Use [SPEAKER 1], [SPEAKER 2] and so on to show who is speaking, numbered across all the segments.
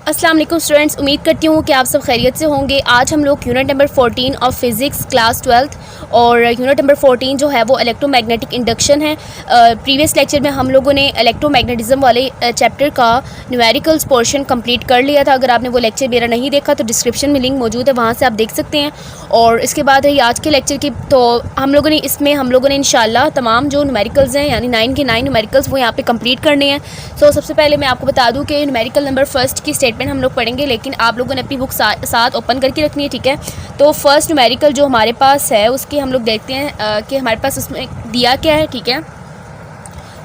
[SPEAKER 1] अस्सलाम वालेकुम स्टूडेंट्स, उम्मीद करती हूँ कि आप सब खैरियत से होंगे। आज हम लोग unit number 14 of physics class 12th और यूनिट नंबर 14 जो है वो इलेक्ट्रोमैग्नेटिक इंडक्शन है। प्रीवियस लेक्चर में हम लोगों ने इलेक्ट्रोमैग्नेटिज्म वाले चैप्टर का न्यूमेरिकल्स पोर्शन कंप्लीट कर लिया था। अगर आपने वो लेक्चर मेरा नहीं देखा तो डिस्क्रिप्शन में लिंक मौजूद है, वहाँ से आप देख सकते हैं। और इसके बाद रही आज के लेक्चर की, तो हम लोगों ने इंशाल्लाह तमाम जो न्यूमेरिकल्स हैं यानी 9 के 9 न्यूमेरिकल्स वो यहाँ पे कंप्लीट करने हैं। सो सबसे पहले मैं आपको बता दूँ कि न्यूमेरिकल नंबर फर्स्ट की स्टेटमेंट हम लोग पढ़ेंगे, लेकिन आप लोगों ने अपनी बुक साथ ओपन करके रखनी है, ठीक है। तो फर्स्ट न्यूमेरिकल जो हमारे पास है उसकी हम लोग देखते हैं कि हमारे पास उसमें दिया क्या है, ठीक है।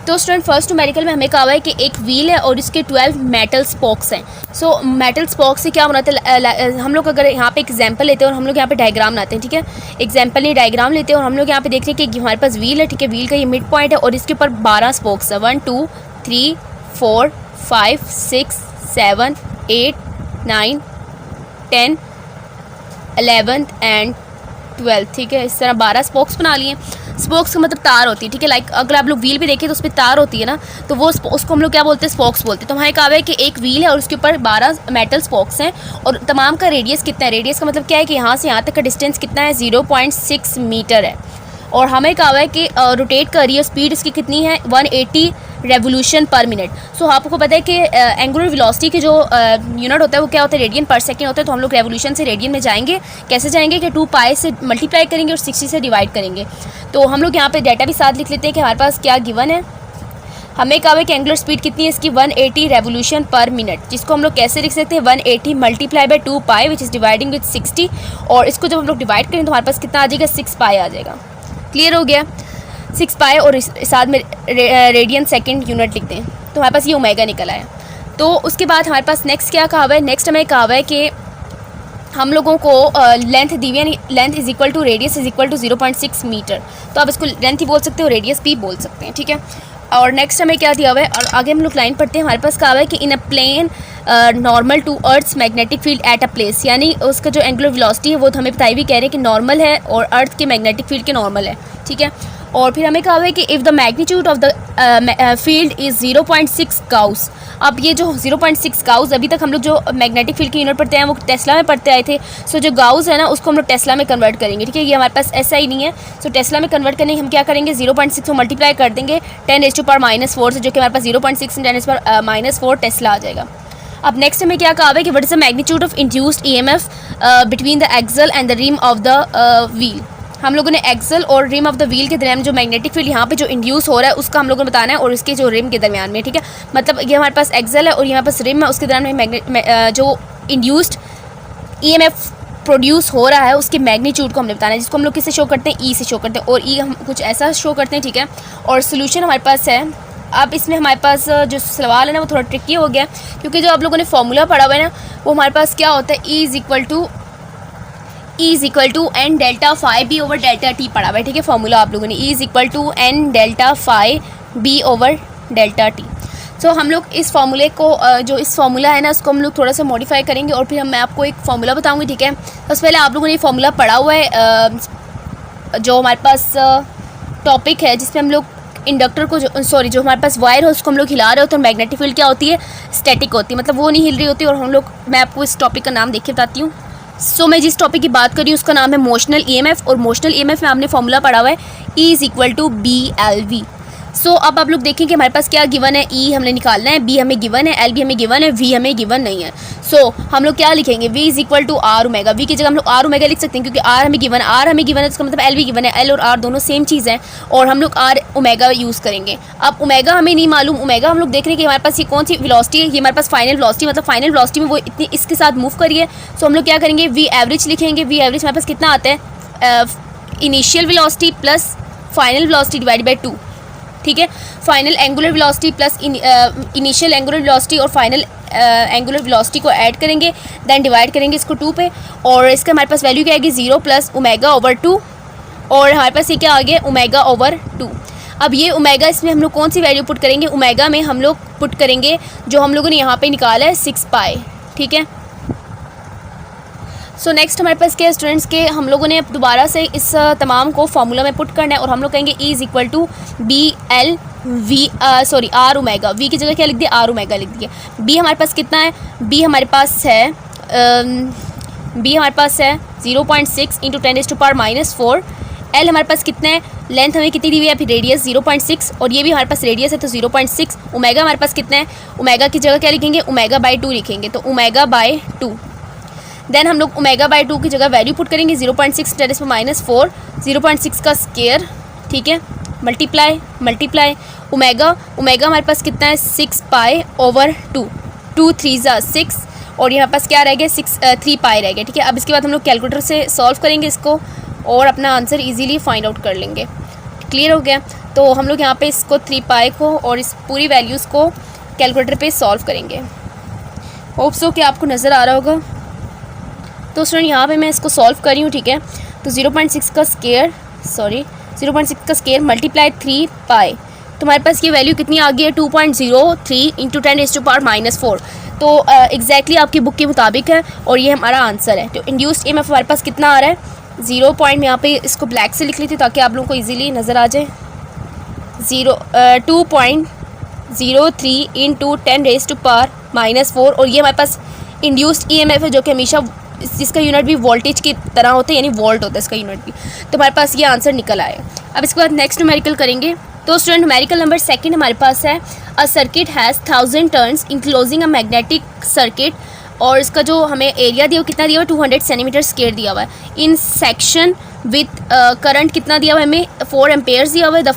[SPEAKER 1] तो स्टूडेंट फर्स्ट न्यूमेरिकल में हमें कहा है कि एक व्हील है और इसके 12 मेटल स्पोक्स हैं। सो मेटल स्पोक्स से क्या बनाता है, हम लोग अगर यहाँ पे एग्जांपल लेते हैं और हम लोग यहाँ पे डायग्राम लाते हैं, ठीक है। एग्जांपल नहीं डायग्राम लेते हैं और हम लोग यहाँ पे देखते हैं कि हमारे पास व्हील है, ठीक है। व्हील का ये मिड पॉइंट है और इसके ऊपर 12 स्पोक्स है, 1 2 3 4 5 6 7 8 9 10 11 एंड 12, ठीक है। इस तरह 12 स्पोक्स बना लिए। स्पोक्स का मतलब तार होती है, ठीक है। लाइक अगर आप लोग व्हील भी देखें तो उस पर तार होती है ना, तो वो उसको हम लोग क्या बोलते हैं, स्पोक्स बोलते हैं। तो हमारे कहा है कि एक व्हील है और उसके ऊपर 12 मेटल स्पोक्स हैं और तमाम का रेडियस कितना है। रेडियस का मतलब क्या है कि यहाँ से यहाँ तक का डिस्टेंस कितना है, 0.6 मीटर है। और हमें कहा है कि रोटेट कर रही है, स्पीड इसकी कितनी है, 180 रेवोल्यूशन पर मिनट। सो आपको पता है कि एंगुलर वेलोसिटी के जो यूनिट होता है वो क्या होता है, रेडियन पर सेकंड होता है। तो हम लोग रेवोल्यूशन से रेडियन में जाएंगे, कैसे जाएंगे कि 2 पाई से मल्टीप्लाई करेंगे और 60 से डिवाइड करेंगे। तो हम लोग यहाँ पे डाटा भी साथ लिख लेते हैं कि हमारे पास क्या गिवन है। हमें कहा है कि एंगुलर स्पीड कितनी है इसकी, 180 रेवोल्यूशन पर मिनट, जिसको हम लोग कैसे लिख सकते हैं, 180 multiply by 2 pi which is dividing with 60। और इसको जब हम लोग डिवाइड करें तो हमारे पास कितना आ जाएगा, 6 पाई आ जाएगा। क्लियर हो गया, 6 पाई और साथ में रेडियन सेकंड यूनिट लिखते हैं, तो हमारे पास ये ओमेगा निकल आया। तो उसके बाद हमारे पास नेक्स्ट क्या कहा हुआ है, नेक्स्ट हमें कहा हुआ है कि हम लोगों को लेंथ दी हुई है, length is equal to radius is equal to 0.6 metre. तो आप इसको लेंथ ही बोल सकते हो, रेडियस भी बोल सकते हैं, ठीक है। और नेक्स्ट हमें क्या दिया हुआ है, और आगे हम लोग लाइन पढ़ते हैं। हमारे पास कहा हुआ है कि in a plane normal to earth's magnetic field at a place, यानी उसका जो एंगुलर वेलोसिटी है वो हमें बताई भी कह रहे हैं कि नॉर्मल है और अर्थ के मैग्नेटिक फील्ड के नॉर्मल है, ठीक है। और फिर हमें कहा हुआ है कि if the magnitude of the field is 0.6 Gauss. अब ये जो 0.6 गाउस, अभी तक हम लोग जो मैग्नेटिक फील्ड की यूनिट पढ़ते हैं वो टेस्ला में पढ़ते आए थे। सो जो गाउस है ना उसको हम लोग टेस्ला में कन्वर्ट करेंगे, ठीक है। ये हमारे पास ऐसा ही नहीं है। सो टेस्ला में कन्वर्ट करने हम क्या करेंगे, 0.6 को मल्टीप्लाई कर देंगे 10⁻⁴ से, जो कि हमारे पास 0.6 10⁻⁴ टेस्ला आ जाएगा। अब नेक्स्ट हमें क्या कहा है कि what is the magnitude of induced EMF between the axle and the rim of the wheel. हम लोगों ने एक्सल और रिम ऑफ द व्हील के दरमियान जो मैग्नेटिक फील्ड यहाँ पे जो इंड्यूस हो रहा है उसका हम लोगों ने बताना है, और इसके जो रिम के दरमियान में, ठीक है। मतलब ये हमारे पास एक्सल है और ये हमारे पास रिम है, उसके दरमियान में जो इंड्यूस्ड EMF प्रोड्यूस हो रहा है उसके मैग्नीट्यूड को हमने बताना है, जिसको हम लोग किससे शो करते हैं, E से शो करते हैं। और E हम कुछ ऐसा शो करते हैं, ठीक है। और सोल्यूशन हमारे पास है। अब इसमें हमारे पास जो सवाल है ना वो थोड़ा ट्रिकी हो गया, क्योंकि जो आप लोगों ने फॉर्मूला पढ़ा हुआ है ना वो हमारे पास क्या होता है, E is equal to N delta phi B over delta T पढ़ा हुआ है, ठीक है। फॉर्मूला आप लोगों ने E is equal to N delta phi B over delta T. So हम लोग इस फार्मूले को जो इस फार्मूला है ना उसको हम लोग थोड़ा सा मॉडिफाई करेंगे और फिर मैं आपको एक फार्मूला बताऊंगी, ठीक है। सबसे पहले आप लोगों ने ये फार्मूला पढ़ा हुआ है जो हमारे पास टॉपिक है जिसमें हम लोग इंडक्टर को जो हमारे पास वायर है उसको हम लोग हिला रहे होते हैं। मैग्नेटिक फील्ड क्या होती है, स्टैटिक होती है, मतलब वो नहीं हिल रही होती। और हम लोग, मैं आपको इस टॉपिक का नाम देख के बताती हूँ। सो मैं जिस टॉपिक की बात कर रही हूँ उसका नाम है मोशनल EMF, और मोशनल EMF में आपने फॉर्मूला पढ़ा हुआ है E is equal to BLV। So अब आप लोग देखें कि हमारे पास क्या गिवन है, E हमने निकालना है, B हमें गिवन है, L भी हमें गिवन है, V हमें गिवन नहीं है। सो हम लोग क्या लिखेंगे, V is equal to R omega. V की जगह हम लोग R ओमेगा लिख सकते हैं क्योंकि R हमें गिवन है, उसका मतलब L भी गिवन है। L और R दोनों सेम चीज़ है और हम लोग R ओमेगा यूज़ करेंगे। अब ओमेगा हमें नहीं मालूम, ओमेगा हम लोग देख रहे हैं कि हमारे पास ये कौन सी वेलोसिटी है, ये हमारे पास फाइनल वेलोसिटी, मतलब फाइनल वेलोसिटी में वो इतनी इसके साथ मूव करिए। सो हम लोग क्या करेंगे, V एवरेज लिखेंगे। V एवरेज हमारे पास कितना आता है, initial velocity plus final velocity divide by 2, ठीक है। Final angular velocity plus initial angular velocity और फाइनल एंगुलर वेलोसिटी को ऐड करेंगे, देन डिवाइड करेंगे इसको 2 पे, और इसका हमारे पास वैल्यू क्या आएगी, 0 प्लस ओमेगा ओवर 2, और हमारे पास ये क्या आ गया, ओमेगा ओवर 2। अब ये ओमेगा, इसमें हम लोग कौन सी वैल्यू पुट करेंगे, ओमेगा में हम लोग पुट करेंगे जो हम लोगों ने यहाँ पे निकाला है 6 पाई, ठीक है। सो नेक्स्ट हमारे पास क्या है स्टूडेंट्स के हम लोगों ने अब दोबारा से इस तमाम को फार्मूला में पुट करना है और हम लोग कहेंगे E is equal to B L V sorry R omega, V की जगह क्या लिख दिया, आर ओमेगा लिख दिया। बी हमारे पास कितना है, बी हमारे पास है 0.6 इंटू 10⁻⁻⁴। एल हमारे पास कितना है, लेंथ हमें कितनी दी हुई है, फिर रेडियस 0.6 और ये भी हमारे पास रेडियस है तो 0.6। ओमेगा हमारे पास कितना है, ओमेगा की जगह क्या लिखेंगे, ओमेगा बाई 2 लिखेंगे, तो ओमेगा बाई 2। देन हम लोग ओमेगा बाई 2 की जगह वैल्यू पुट करेंगे 0.6 10⁻⁴, 0.6 का स्केयर, ठीक है, मल्टीप्लाई ओमेगा हमारे पास कितना है 6 पाई ओवर 2, 2 3 6 और यहाँ पास क्या रह गया 3 पाई रह गया, ठीक है। अब इसके बाद हम लोग कैलकुलेटर से सॉल्व करेंगे इसको और अपना आंसर इजीली फाइंड आउट कर लेंगे। क्लियर हो गया। तो हम लोग यहाँ पे इसको 3 पाई को और इस पूरी वैल्यूज़ को कैलकुलेटर पे सॉल्व करेंगे। होप सो कि आपको नज़र आ रहा होगा। तो स्टूडेंट यहाँ पे मैं इसको सॉल्व कर रही हूँ, ठीक है। तो 0.6 का स्केयर मल्टीप्लाई 3 पाई, तो हमारे पास ये वैल्यू कितनी आ गई है 2.03 इंटू 10⁻⁻⁴। तो एग्जैक्टली आपकी बुक के मुताबिक है और ये हमारा आंसर है। तो इंड्यूस्ड EMF हमारे पास कितना आ रहा है 0 पॉइंट, मैं यहाँ पे इसको ब्लैक से लिख ली थी ताकि आप लोगों को इजीली नज़र आ जाए। 2.03 इंटू 10⁻⁻⁴ और ये हमारे पास इंड्यूस्ड EMF है जो कि हमेशा जिसका यूनिट भी वोल्टेज की तरह होता है, यानी वोल्ट होता है इसका यूनिट भी। तो हमारे पास ये आंसर निकल आएगा। अब इसके बाद नेक्स्ट न्यूमेरिकल करेंगे। तो स्टूडेंट न्यूमेरिकल नंबर 2 हमारे पास है a circuit has 1000 turns enclosing a magnetic circuit, और इसका जो हमें एरिया दिया वो कितना दिया हुआ है 200 सेंटीमीटर स्क्वायर दिया हुआ है। इन सेक्शन विथ करंट कितना दिया हुआ है हमें 4 एम्पेयर्स दिया हुआ है। The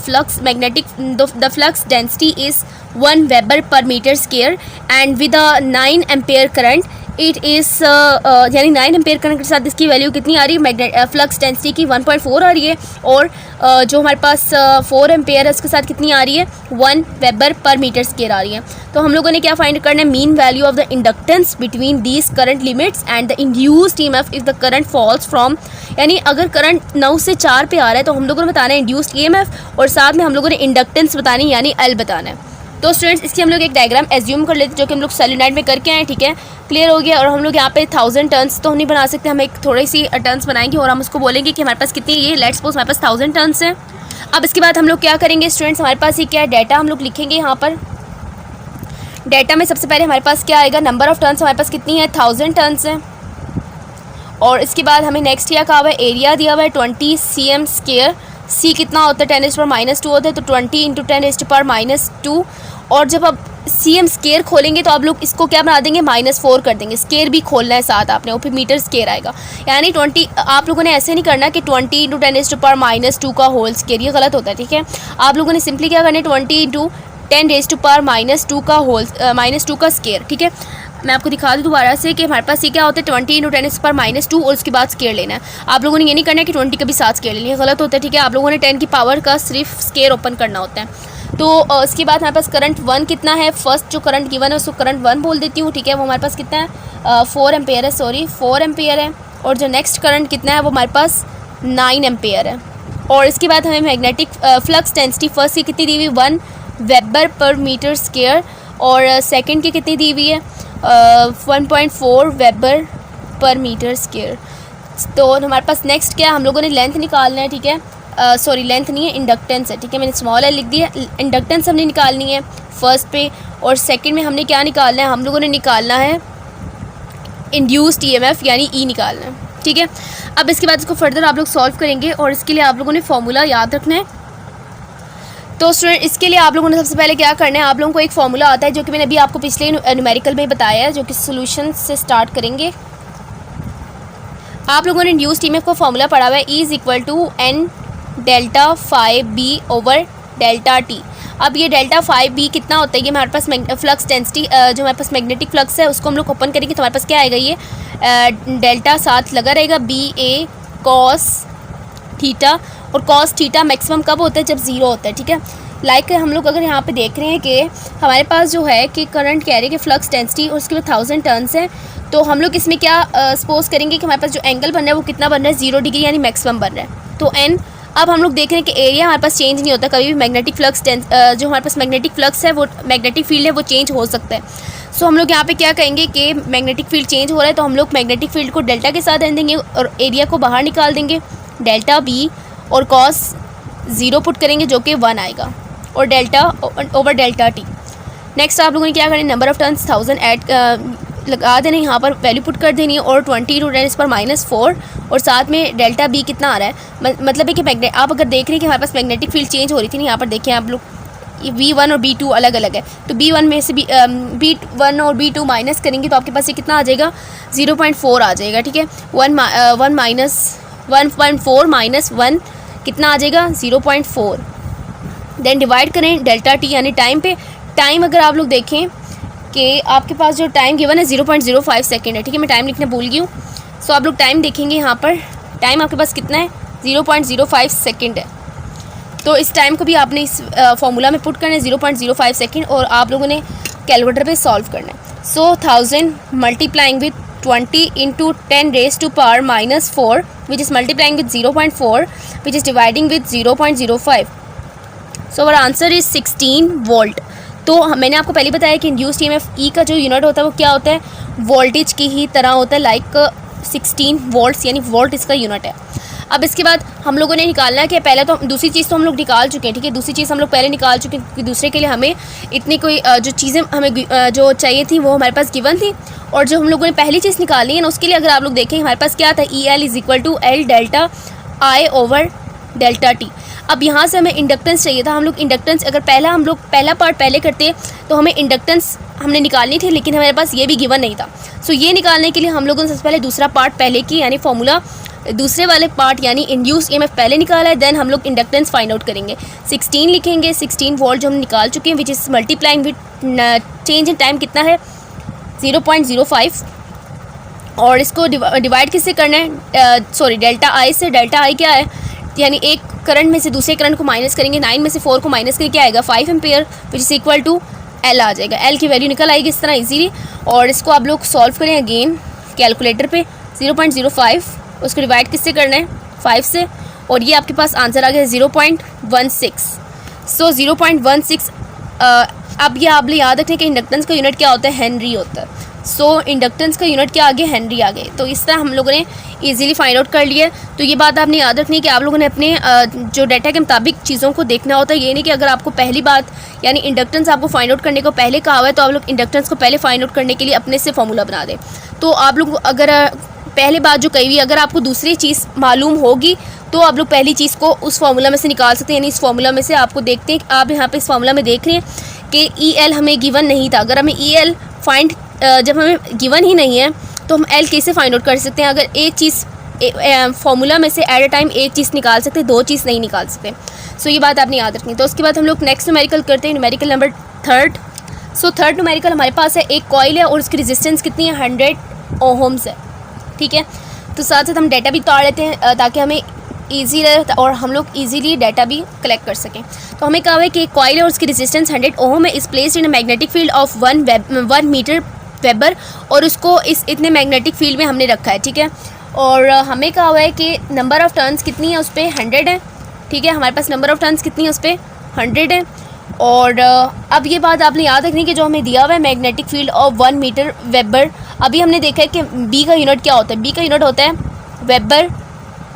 [SPEAKER 1] flux density is 1 weber per metre square and with a 9 ampere current it is यानी 9 एम्पेयर करंट के साथ इसकी वैल्यू कितनी आ रही है, फ्लक्स डेंसिटी की 1.4 आ रही है और जो हमारे पास 4 एम्पेयर है उसके साथ कितनी आ रही है 1 वेबर पर मीटर स्क्वायर आ रही है। तो हम लोगों ने क्या फाइंड करना है, mean value of the inductance between these current limits and the induced EMF if the current falls from, यानी अगर करंट 9 से 4 पे आ रहा है तो हम लोगों ने बताना है इंड्यूस्ड EMF और साथ में हम लोगों ने इंडक्टेंस बतानी यानी L बताना है। तो स्टूडेंट्स इसकी हम लोग एक डायग्राम एज्यूम कर लेते हैं जो कि हम लोग सोलेनॉइड में करके आए, ठीक है, क्लियर हो गया। और हम लोग यहाँ पे 1000 टर्न्स तो नहीं बना सकते, हम एक थोड़ी सी टर्न्स बनाएंगे और हम उसको बोलेंगे कि हमारे पास कितनी ये लेट्स सपोज हमारे पास 1000 टर्न्स हैं। अब इसके बाद हम लोग क्या करेंगे स्टूडेंट्स, हमारे पास ये क्या है डाटा हम लोग लिखेंगे यहाँ पर। डाटा में सबसे पहले हमारे पास क्या आएगा, नंबर ऑफ टर्न्स हमारे पास कितनी है 1000 टर्न्स हैं। और इसके बाद हमें नेक्स्ट क्या कहा हुआ है, एरिया दिया हुआ है 20 cm स्क्वायर, C कितना होता है 10⁻⁻² होता है तो 20 इंटू 10⁻⁻²। और जब आप cm स्क्वायर खोलेंगे तो आप लोग इसको क्या बना देंगे -4 कर देंगे, स्क्वायर भी खोलना है साथ आपने, और फिर मीटर स्क्वायर आएगा। यानी 20 आप लोगों ने ऐसे नहीं करना कि 20 इंटू 10⁻⁻² का होल स्क्वायर, ये गलत होता है, ठीक है। आप लोगों ने सिंपली क्या करना है 20 इंटू 10⁻⁻² का होल -2 का स्क्वायर, ठीक है। मैं आपको दिखा दूँ दोबारा से कि हमारे पास ये क्या होता है 20 इंटू 10⁻⁻² और उसके बाद स्क्वायर लेना है। आप लोगों ने ये नहीं करना है कि 20 का भी साथ स्क्वायर लेना है, गलत होता है, ठीक है। आप लोगों ने 10 की पावर का सिर्फ स्क्वायर ओपन करना होता है। तो इसके बाद हमारे पास करंट 1 कितना है, फर्स्ट जो करंट गिवन है उसको करंट 1 बोल देती हूँ, ठीक है। वो हमारे पास कितना है 4 एम्पेयर है, 4 एम्पेयर है। और जो नेक्स्ट करंट कितना है वो हमारे पास 9 एम्पेयर है। और इसके बाद हमें मैग्नेटिक फ्लक्स डेंसिटी फर्स्ट की कितनी दी हुई 1 वेबर पर मीटर स्क्वायर और सेकंड की कितनी दी हुई है 1.4 वेबर पर मीटर स्क्वायर। तो हमारे पास नेक्स्ट क्या है, हम लोगों ने लेंथ निकालना है, ठीक है। सॉरी लेंथ नहीं है, इंडक्टेंस है, ठीक है, मैंने स्मॉल है लिख दिया। इंडक्टेंस हमने निकालनी है फर्स्ट पे, और सेकंड में हमने क्या निकालना है, हम लोगों ने निकालना है इंड्यूस्ड EMF यानी E निकालना है, ठीक है। अब इसके बाद इसको फर्दर आप लोग सॉल्व करेंगे और इसके लिए आप लोगों ने फॉर्मूला याद रखना है। तो स्टूडेंट इसके लिए आप लोगों ने सबसे पहले क्या करना है, आप लोगों को एक फॉर्मूला आता है जो कि मैंने अभी आपको पिछले न्यूमेरिकल में बताया है, जो कि सोल्यूशन से स्टार्ट करेंगे। आप लोगों ने इंड्यूस्ड EMF का फॉर्मूला पढ़ा हुआ है, E is equal to N delta phi B over delta T। अब ये डेल्टा फाई B कितना होता है, ये हमारे पास फ्लक्स डेंसिटी जो हमारे पास मैग्नेटिक फ्लक्स है उसको हम लोग ओपन करेंगे तो हमारे पास क्या आएगा, ये डेल्टा साथ लगा रहेगा BA cos थीटा, और cos थीटा मैक्सिमम कब होता है जब 0 होता है, ठीक है। लाइक हम लोग अगर यहाँ पे देख रहे हैं कि हमारे पास जो है कि करंट कह रहे हैं कि फ्लक्स डेंसिटी और उसके बाद 1000 टर्न्स है, तो हम लोग इसमें क्या सपोज करेंगे कि हमारे पास जो एंगल बन रहा है वो कितना बन रहा है 0 डिग्री यानी मैक्सिमम बन रहा है। तो N अब हम लोग देख रहे हैं कि एरिया हमारे पास चेंज नहीं होता कभी भी, मैग्नेटिक फ्लक्स जो हमारे पास मैग्नेटिक फ्लक्स है वो मैग्नेटिक फील्ड है वो चेंज हो सकता है। सो हम लोग यहाँ पे क्या कहेंगे कि मैग्नेटिक फील्ड चेंज हो रहा है, तो हम लोग मैग्नेटिक फील्ड को डेल्टा के साथ रहने देंगे और एरिया को बाहर निकाल देंगे डेल्टा बी, और कॉस 0 पुट करेंगे जो कि 1 आएगा, और delta over delta T. Next आप लोगों ने क्या करना है, नंबर ऑफ टर्न्स 1000 ऐड लगा देना, यहाँ पर वैल्यू पुट कर देनी है, और 20 × 10⁻⁴, और साथ में डेल्टा बी कितना आ रहा है, मतलब है कि आप अगर देख रहे हैं कि हमारे पास मैग्नेटिक फील्ड चेंज हो रही थी ना, यहाँ पर देखें आप लोग V1 और V2 अलग अलग है, तो B1 में से B1 और B2 माइनस करेंगे तो आपके पास ये कितना आ जाएगा, 0.4 आ जाएगा, ठीक है। 1.4 माइनस 1 कितना आ जाएगा, 0.4। देन डिवाइड करें डेल्टा टी यानी टाइम पे। टाइम अगर आप लोग देखें कि आपके पास जो टाइम गिवन है 0.05 सेकेंड है, ठीक है, मैं टाइम लिखना भूल गई हूँ। सो आप लोग टाइम देखेंगे, यहाँ पर टाइम आपके पास कितना है, 0.05 सेकेंड है। तो इस टाइम को भी आपने इस फॉर्मूला में पुट करना है 0.05 सेकेंड, और आप लोगों ने कैलकुलेटर पे सॉल्व करना है। So 1000 multiplying with 20 × 10⁻⁻⁴ which is multiplying with 0.4 which is dividing with 0.05। So our answer is 16 volt. तो मैंने आपको पहले बताया कि इंड्यूस्ड ईएमएफ ई का जो यूनिट होता है वो क्या होता है, वोल्टेज की ही तरह होता है, लाइक 16 वोल्ट्स यानी वोल्ट इसका यूनिट है। अब इसके बाद हम लोगों ने निकालना है कि पहले तो दूसरी चीज़ तो हम लोग निकाल चुके हैं, ठीक है, दूसरी चीज़ हम लोग पहले निकाल चुके हैं क्योंकि दूसरे के लिए हमें इतनी कोई जो चीज़ें हमें जो चाहिए थी वो हमारे पास गिवन थी, और जो हम लोगों ने पहली चीज़ निकाली है ना उसके लिए अगर आप लोग देखें हमारे पास क्या था, EL = L delta I over delta T. अब यहाँ से हमें इंडक्टेंस चाहिए था, हम लोग इंडक्टेंस अगर हम लोग पहला पार्ट पहले करते तो हमें इंडक्टेंस हमने निकालनी थी, लेकिन हमारे पास ये भी गिवन नहीं था। सो ये निकालने के लिए हम लोगों ने सबसे पहले दूसरा पार्ट पहले की यानी फॉर्मूला दूसरे वाले पार्ट यानी इंड्यूस्ड ईएमएफ पहले निकाला है, देन हम लोग इंडक्टेंस फाइंड आउट करेंगे। 16 लिखेंगे, 16 वोल्ट जो हम निकाल चुके हैं विच is multiplying with change in time कितना है 0.05, और इसको डिवाइड किससे करना है, सॉरी डेल्टा आई से। डेल्टा आई क्या है, यानी एक करंट में से दूसरे करंट को माइनस करेंगे, 9 में से 4 को माइनस करके क्या आएगा 5 ampere which is equal to L आ जाएगा। L की वैल्यू निकल आएगी इस तरह इजीली, और इसको आप लोग सॉल्व करें अगेन कैलकुलेटर पे। 0.05 उसको डिवाइड किससे करना है 5 से, और ये आपके पास आंसर आ गया 0.16। सो 0.16। अब ये आप लोग याद रखें कि इंडक्टेंस का यूनिट क्या होता है, हेनरी होता है। सो इंडक्टेंस का यूनिट क्या आ गया, हेनरी आ गए। तो इस तरह हम लोगों ने इजीली फाइंड आउट कर लिया। तो ये बात आपने याद रखनी है कि आप लोगों ने अपने जो डाटा के मुताबिक चीज़ों को देखना होता है। ये नहीं कि अगर आपको पहली बात यानी इंडक्टेंस आपको फाइंड आउट करने को पहले कहा हुआ है तो आप लोग इंडक्टेंस को पहले फाइंड आउट करने के लिए अपने से फॉर्मूला बना दें। तो आप लोग अगर पहले बात जो कही हुई, अगर आपको दूसरी चीज़ मालूम होगी तो आप लोग पहली चीज़ को उस फार्मूला में से निकाल सकते हैं। यानी इस फार्मूला में से आपको देखते हैं, आप यहाँ पे इस फार्मूला में देख रहे हैं कि EL हमें गिवन नहीं था। अगर हमें EL फाइंड जब हमें गिवन ही नहीं है तो हम L कैसे फाइंड आउट कर सकते हैं। अगर एक चीज़ फार्मूला में से एट अ टाइम एक चीज़ निकाल सकते हैं, दो चीज़ नहीं निकाल सकते। सो ये बात आपने याद रखनी। तो उसके बाद हम लोग नेक्स्ट न्यूमेरिकल करते हैं, numerical number 3। So third numerical हमारे पास है, एक कॉइल है और उसकी रेजिस्टेंस कितनी है 100 ओहम्स है, ठीक है। तो साथ साथ हम डाटा भी उतार लेते हैं ताकि हमें ईजी रहे और हम लोग ईजीली डाटा भी कलेक्ट कर सकें। तो हमें कहा है कि एक कॉइल है और उसकी रेजिस्टेंस 100 ओहम है, is placed in a magnetic field of 1 metre weber, और उसको इस इतने मैग्नेटिक फील्ड में हमने रखा है, ठीक है। और हमें कहा हुआ है कि नंबर ऑफ़ टर्न्स कितनी है उस पर 100 है, ठीक है। हमारे पास नंबर ऑफ़ टर्न्स कितनी है उस पर 100 है। और अब ये बात आपने याद रखनी कि जो हमें दिया हुआ है magnetic field of 1 metre weber, अभी हमने देखा है कि बी का यूनिट क्या होता है, बी का यूनिट होता है वेबर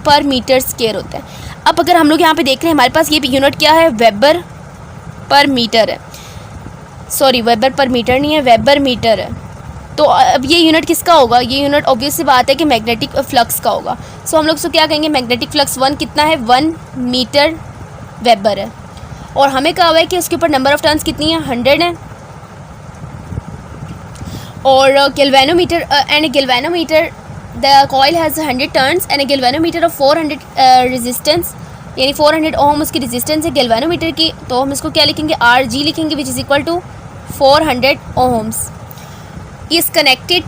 [SPEAKER 1] पर मीटर स्क्वायर होता है। अब अगर हम लोग यहाँ पे देख रहे हैं हमारे पास ये यूनिट क्या है, वेबर पर मीटर है, सॉरी वेबर पर मीटर नहीं है, वेबर मीटर है। तो अब ये यूनिट किसका होगा, ये यूनिट ऑब्वियस सी बात है कि मैग्नेटिक फ्लक्स का होगा। सो हम लोग उसको क्या कहेंगे, मैग्नेटिक फ्लक्स 1 कितना है 1 मीटर वेबर है, और हमें कहा हुआ है कि उसके ऊपर नंबर ऑफ़ टर्न्स कितनी है 100 है। और galvanometer and galvanometer the coil has 100 turns and galvanometer of 400 resistance, यानी 400 ओम उसकी रेजिस्टेंस है गैल्वेनोमीटर की। तो हम इसको क्या लिखेंगे RG लिखेंगे which is equal to 400 ohms. Is connected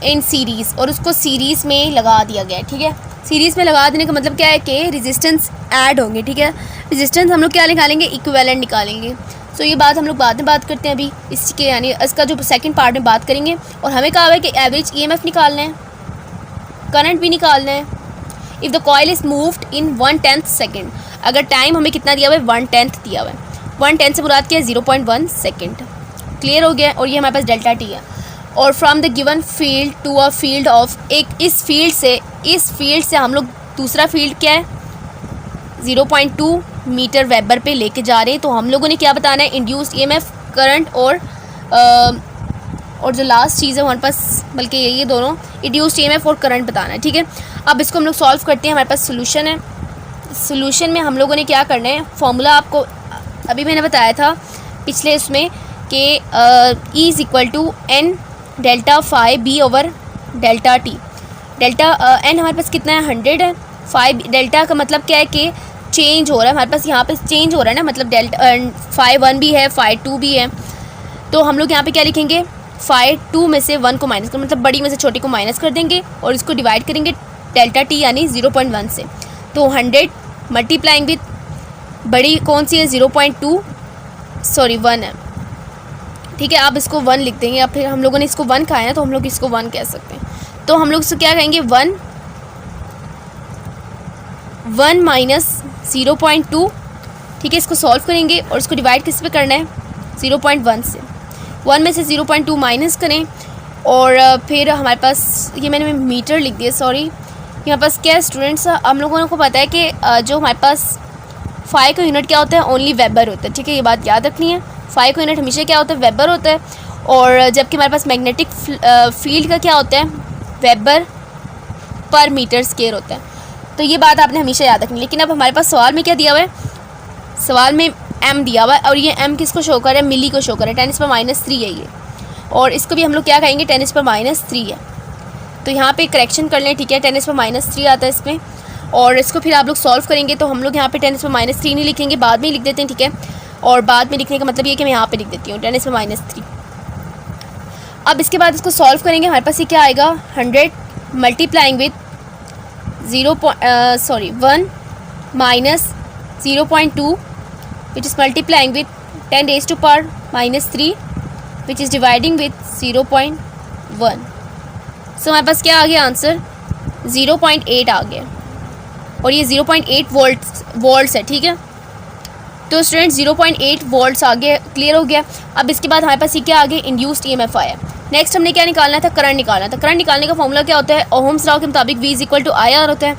[SPEAKER 1] in series, और उसको सीरीज़ में लगा दिया गया है, ठीक है। सीरीज़ में लगा देने का मतलब क्या है कि रेजिस्टेंस ऐड होंगे, ठीक है। रेजिस्टेंस हम लोग क्या निकालेंगे, इक्विवेलेंट निकालेंगे। सो ये बात हम लोग बाद में बात करते हैं, अभी इसके यानी इसका जो सेकंड पार्ट में बात करेंगे। और हमें कहा हुआ है कि एवरेज EMF निकालना है, करंट भी निकालना है। If the coil is moved in 1/10 second, अगर टाइम हमें कितना दिया हुआ है 1/10 दिया हुआ है, 1/10 से मुराद क्या है 0.1 सेकेंड। क्लियर हो गया। और ये हमारे पास डेल्टा टी है। और from the given field to a field of, एक इस फील्ड से हम लोग दूसरा फील्ड क्या है 0.2 मीटर वेबर पे लेके जा रहे हैं। तो हम लोगों ने क्या बताना है, इंड्यूस्ड ईएमएफ, करंट और जो लास्ट चीज़ है हमारे पास, बल्कि ये दोनों इंड्यूस्ड ईएमएफ और करंट बताना है, ठीक है। अब इसको हम लोग सॉल्व करते हैं। हमारे पास सोल्यूशन है। सोल्यूशन में हम लोगों ने क्या करना है, फॉर्मूला आपको अभी मैंने बताया था पिछले इसमें कि E is equal to N delta phi B over delta T. Delta N हमारे पास कितना है 100 है। फाइव डेल्टा का मतलब क्या है कि चेंज हो रहा है, हमारे पास यहाँ पे चेंज हो रहा है ना, मतलब डेल्टा फाई 1 भी है, फाई 2 भी है। तो हम लोग यहाँ पे क्या लिखेंगे, फाई 2 में से 1 को माइनस कर, मतलब बड़ी में से छोटी को माइनस कर देंगे और इसको डिवाइड करेंगे डेल्टा टी यानी 0.1 से। तो 100 मल्टीप्लाइंग विथ बड़ी कौन सी है 0.2 सॉरी 1 है, ठीक है। आप इसको 1 लिख देंगे, या फिर हम लोगों ने इसको 1 कहा है ना तो हम लोग इसको 1 कह सकते हैं। तो हम लोग इसको क्या कहेंगे 1 माइनस 0.2, ठीक है। इसको सॉल्व करेंगे और इसको डिवाइड किस पे करना है 0.1 से। 1 में से 0.2 माइनस करें और फिर हमारे पास ये मैंने मीटर लिख दिया, सॉरी। यहाँ पास क्या है स्टूडेंट्स, हम लोगों को पता है कि जो हमारे पास फाई का यूनिट क्या होता है, ओनली वेबर होता है, ठीक है। ये बात याद रखनी है, फाई का यूनिट हमेशा क्या होता है, वेबर होता है। और जबकि हमारे पास मैग्नेटिक फील्ड का क्या होता है, वेबर पर मीटर स्क्वायर होता है। तो ये बात आपने हमेशा याद रखनी। लेकिन अब हमारे पास सवाल में क्या दिया हुआ है, सवाल में m दिया हुआ है और ये m किसको शो कर रहा है, मिली को शो कर रहा है। 10⁻³ है ये, और इसको भी हम लोग क्या कहेंगे 10⁻³ है। तो यहाँ पे करेक्शन कर लें, ठीक है। 10⁻³ आता है इसमें, और इसको फिर आप लोग सॉल्व करेंगे तो हम लोग यहाँ पे 10⁻³ नहीं लिखेंगे, बाद में ही लिख देते हैं, ठीक है। और बाद में लिखने का मतलब ये कि मैं यहाँ पे लिख देती हूँ 10⁻³। अब इसके बाद इसको सॉल्व करेंगे, हमारे पास ये क्या आएगा 100 multiplying with 1 minus 0.2 which is multiplying with 10⁻³ which is dividing with 0.1। सो हमारे पास क्या आ गया आंसर 0.8 आ गया, और ये 0.8 वोल्ट्स है, ठीक है। तो स्टूडेंट 0.8 वोल्ट्स आ गया, क्लियर हो गया। अब इसके बाद हमारे पास ये क्या आ गया, इंड्यूस्ड ईएमएफ आया। नेक्स्ट हमने क्या निकालना था, करंट निकालना था। करंट निकालने का फॉर्मूला क्या होता है, ओहम्स लॉ के मुताबिक V is equal to IR होता है।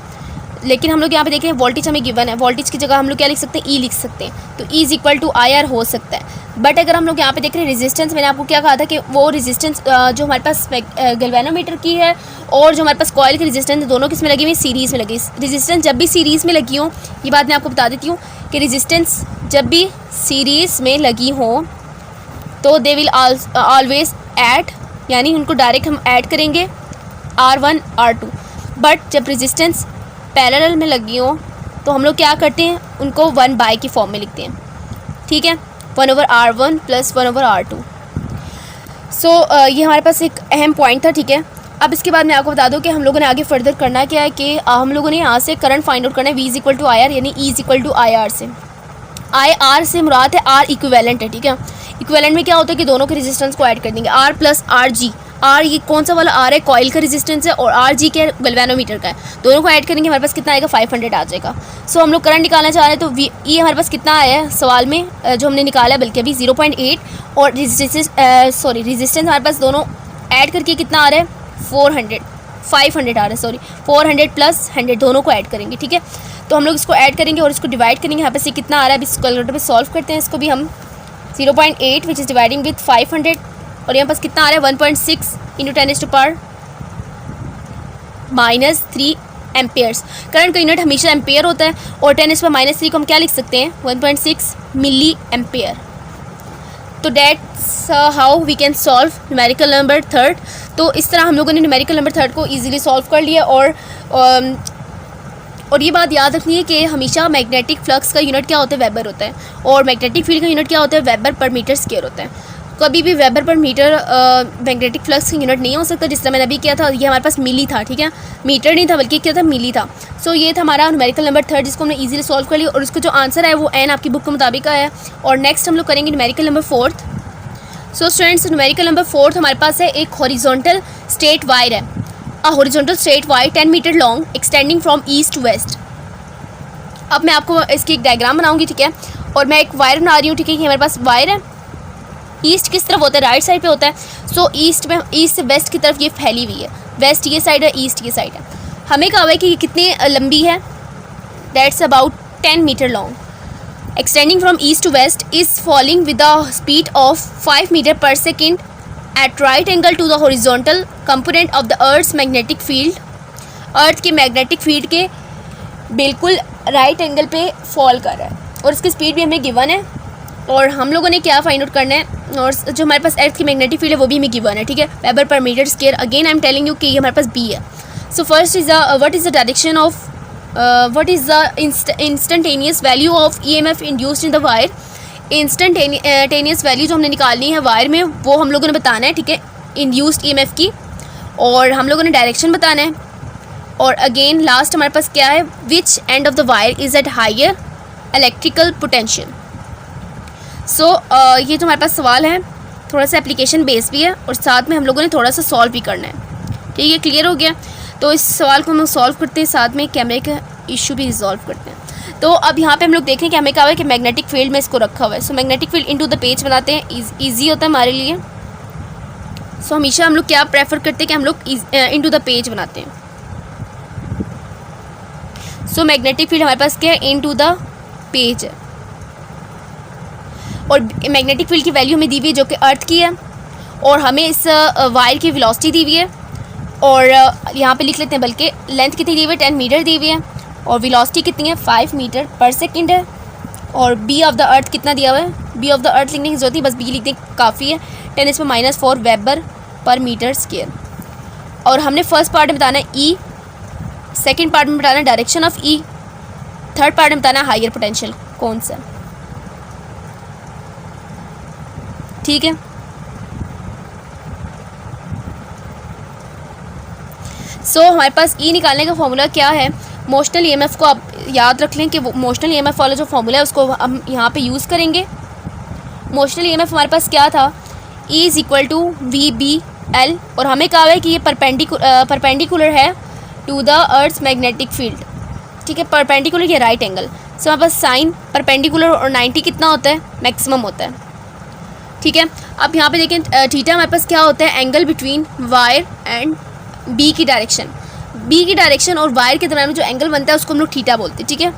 [SPEAKER 1] लेकिन हम लोग यहाँ पे देख रहे हैं वोल्टेज हमें गिवन है, वोल्टेज की जगह हम लोग क्या लिख सकते हैं, E लिख सकते हैं। तो E is equal to IR हो सकता है। बट अगर हम लोग यहाँ पे देख रहे हैं रेजिस्टेंस, मैंने आपको क्या कहा था कि वो रेजिस्टेंस जो हमारे पास गैल्वेनोमीटर की है और जो हमारे पास कॉइल की रेजिस्टेंस, दोनों किस में लगी हुई, सीरीज़ में लगी। रेजिस्टेंस जब भी सीरीज़ में लगी हो, ये बात मैं आपको बता देती हूँ कि रेजिस्टेंस जब भी सीरीज़ में लगी हो तो दे विल ऑलवेज ऐड, यानी उनको डायरेक्ट हम ऐड करेंगे R1 R2। बट जब रेजिस्टेंस पैरेलल में लगी हो तो हम लोग क्या करते हैं, उनको 1/, की फॉर्म में लिखते हैं, ठीक है। 1/R1 + 1/R2। सो ये हमारे पास एक अहम पॉइंट था, ठीक है। अब इसके बाद मैं आपको बता दूं कि हम लोगों ने आगे फर्दर करना क्या है कि हम लोगों ने यहाँ से करंट फाइंड आउट करना है V is equal to IR, यानी E is equal to IR से। IR से मुराद है R इक्विवेलेंट है, ठीक है। इक्विवेलेंट में क्या होता है कि दोनों के रेजिस्टेंस को ऐड कर देंगे, R + RG। R ये कौन सा वाला R है, कॉइल का रेजिस्टेंस है, और RG क्या है, गैल्वेनोमीटर का है। दोनों को ऐड करेंगे, हमारे पास कितना आएगा 500 आ जाएगा। सो हम लोग करंट निकालना चाह रहे हैं, तो ये हमारे पास कितना आया है सवाल में जो हमने निकाला है, बल्कि अभी 0.8 और रेजिस्टेंस हमारे पास दोनों ऐड करके कितना आ रहा है 500 आ रहा है, 400 + 100 दोनों को ऐड करेंगे, ठीक है। तो हम लोग इसको ऐड करेंगे और इसको डिवाइड करेंगे। यहाँ पे से कितना आ रहा है, अभी कैलकुलेटर पे सॉल्व करते हैं इसको भी हम। 0.8 विच इज़ डिवाइडिंग विथ 500, और यहाँ पास कितना आ रहा है 1.6 × 10⁻³ एम्पेयर्स। करंट का यूनिट हमेशा एम्पेयर होता है, और 10⁻³ को हम क्या लिख सकते हैं 1.6 मिली एम्पेयर। तो that's how we can solve numerical number 3। तो इस तरह हम लोगों ने न्यूमेरिकल नंबर 3 को ईजिली सॉल्व कर लिया। और ये बात याद रखनी है कि हमेशा मैग्नेटिक फ्लक्स का यूनिट क्या होता है, वेबर होता है, और मैग्नेटिक फील्ड का यूनिट क्या होता है, वेबर पर मीटर स्क्वायर होता है। कभी भी weber per metre magnetic flux का यूनिट नहीं हो सकता, जिस तरह मैंने अभी किया था। ये हमारे पास मिली था, ठीक है, मीटर नहीं था बल्कि क्या था, मिली था। सो ये था हमारा न्यूमेरिकल नंबर 3 जिसको हमने इजीली सॉल्व कर लिया, और उसका जो आंसर है वो एन आपकी बुक के मुताबिक आया है। और नेक्स्ट हम लोग करेंगे numerical number 4। So students numerical number 4 हमारे पास है एक हॉरिजॉन्टल स्ट्रेट वायर है, a horizontal straight wire 10 metre long extending from east to west. अब मैं आपको इसकी एक डायग्राम बनाऊंगी, ठीक है, और मैं एक वायर बना रही हूँ, ठीक है। ये हमारे पास वायर है, ईस्ट किस तरफ होता है, राइट साइड पे होता है। सो ईस्ट में, ईस्ट से वेस्ट की तरफ ये फैली हुई है, वेस्ट ये साइड है, ईस्ट ये साइड है। हमें कहा हुआ है कि ये कितनी लंबी है, that's about 10 metre long, extending from east to west, is falling with the speed of 5 metre per second at right angle to the horizontal component of the earth's magnetic field. Earth के magnetic field के बिल्कुल right angle पे fall कर रहा है, और इसकी speed भी हमें गिवन है, और हम लोगों ने क्या फाइंड आउट करना है, और जो हमारे पास अर्थ की मैग्नेटिक फील्ड है वो भी हमें गिवन है, ठीक है, weber per metre square. Again I am telling you कि ये हमारे पास बी है। So first is what is the direction of what is the instantaneous value of EMF induced in the wire. Instantaneous value जो हमने निकालनी है wire में, वो हम लोगों ने बताना है, ठीक है, इंड्यूस्ड EMF की, और हम लोगों ने डायरेक्शन बताना है। और अगेन लास्ट हमारे पास क्या है, which end of the wire is at higher electrical potential. So ये जो हमारे पास सवाल है थोड़ा सा एप्लीकेशन बेस भी है, और साथ में हम लोगों ने थोड़ा सा सॉल्व भी करना है, ठीक है, क्लियर हो गया। तो इस सवाल को हम सॉल्व करते हैं, साथ में कैमरे का इशू भी रिजॉल्व करते हैं। तो अब यहाँ पे हम लोग देखें कि हमें कहा हुआ है कि मैग्नेटिक फील्ड में इसको रखा हुआ है। So magnetic field into the page बनाते हैं, ईजी होता है हमारे लिए। सो हमेशा हम लोग क्या प्रेफर करते हैं कि हम लोग इनटू द पेज बनाते हैं। सो मैग्नेटिक फील्ड हमारे पास क्या है, इनटू द पेज है, और मैग्नेटिक फील्ड की वैल्यू हमें दी हुई है जो कि अर्थ की है, और हमें इस वायर की वेलोसिटी दी हुई है, और यहाँ पे लिख लेते हैं, बल्कि लेंथ कितनी दी हुई है, 10 मीटर दी हुई है, और वेलोसिटी कितनी है, 5 मीटर पर सेकंड है, और बी ऑफ द अर्थ कितना दिया हुआ है, बी ऑफ द अर्थ लिखने की जरूरत नहीं, बस बी लिखने काफ़ी है, 10⁻⁴ वेबर पर मीटर स्क्वायर। और हमने फर्स्ट पार्ट में बताना है ई, सेकेंड पार्ट में बताना है direction of E, third part में बताना है हायर पोटेंशियल कौन सा, ठीक है। सो हमारे पास ई निकालने का फॉर्मूला क्या है, मोशनल EMF को आप याद रख लें कि वो मोशनल EMF वाला जो फॉर्मूला है उसको हम यहाँ पे यूज़ करेंगे। मोशनल EMF हमारे पास क्या था, E is equal to VBL, और हमें कहा है कि ये परपेंडिकुलर है to the earth's magnetic field, ठीक है, परपेंडिकुलर या राइट एंगल। सो हमारे पास साइन परपेंडिकुलर और 90 कितना होता है, मैक्सिमम होता है, ठीक है। अब यहाँ पे देखें थीटा हमारे पास क्या होता है, angle between wire and B की डायरेक्शन, बी की डायरेक्शन और वायर के दरम्यान में जो एंगल बनता है उसको हम लोग थीटा बोलते हैं, ठीक है,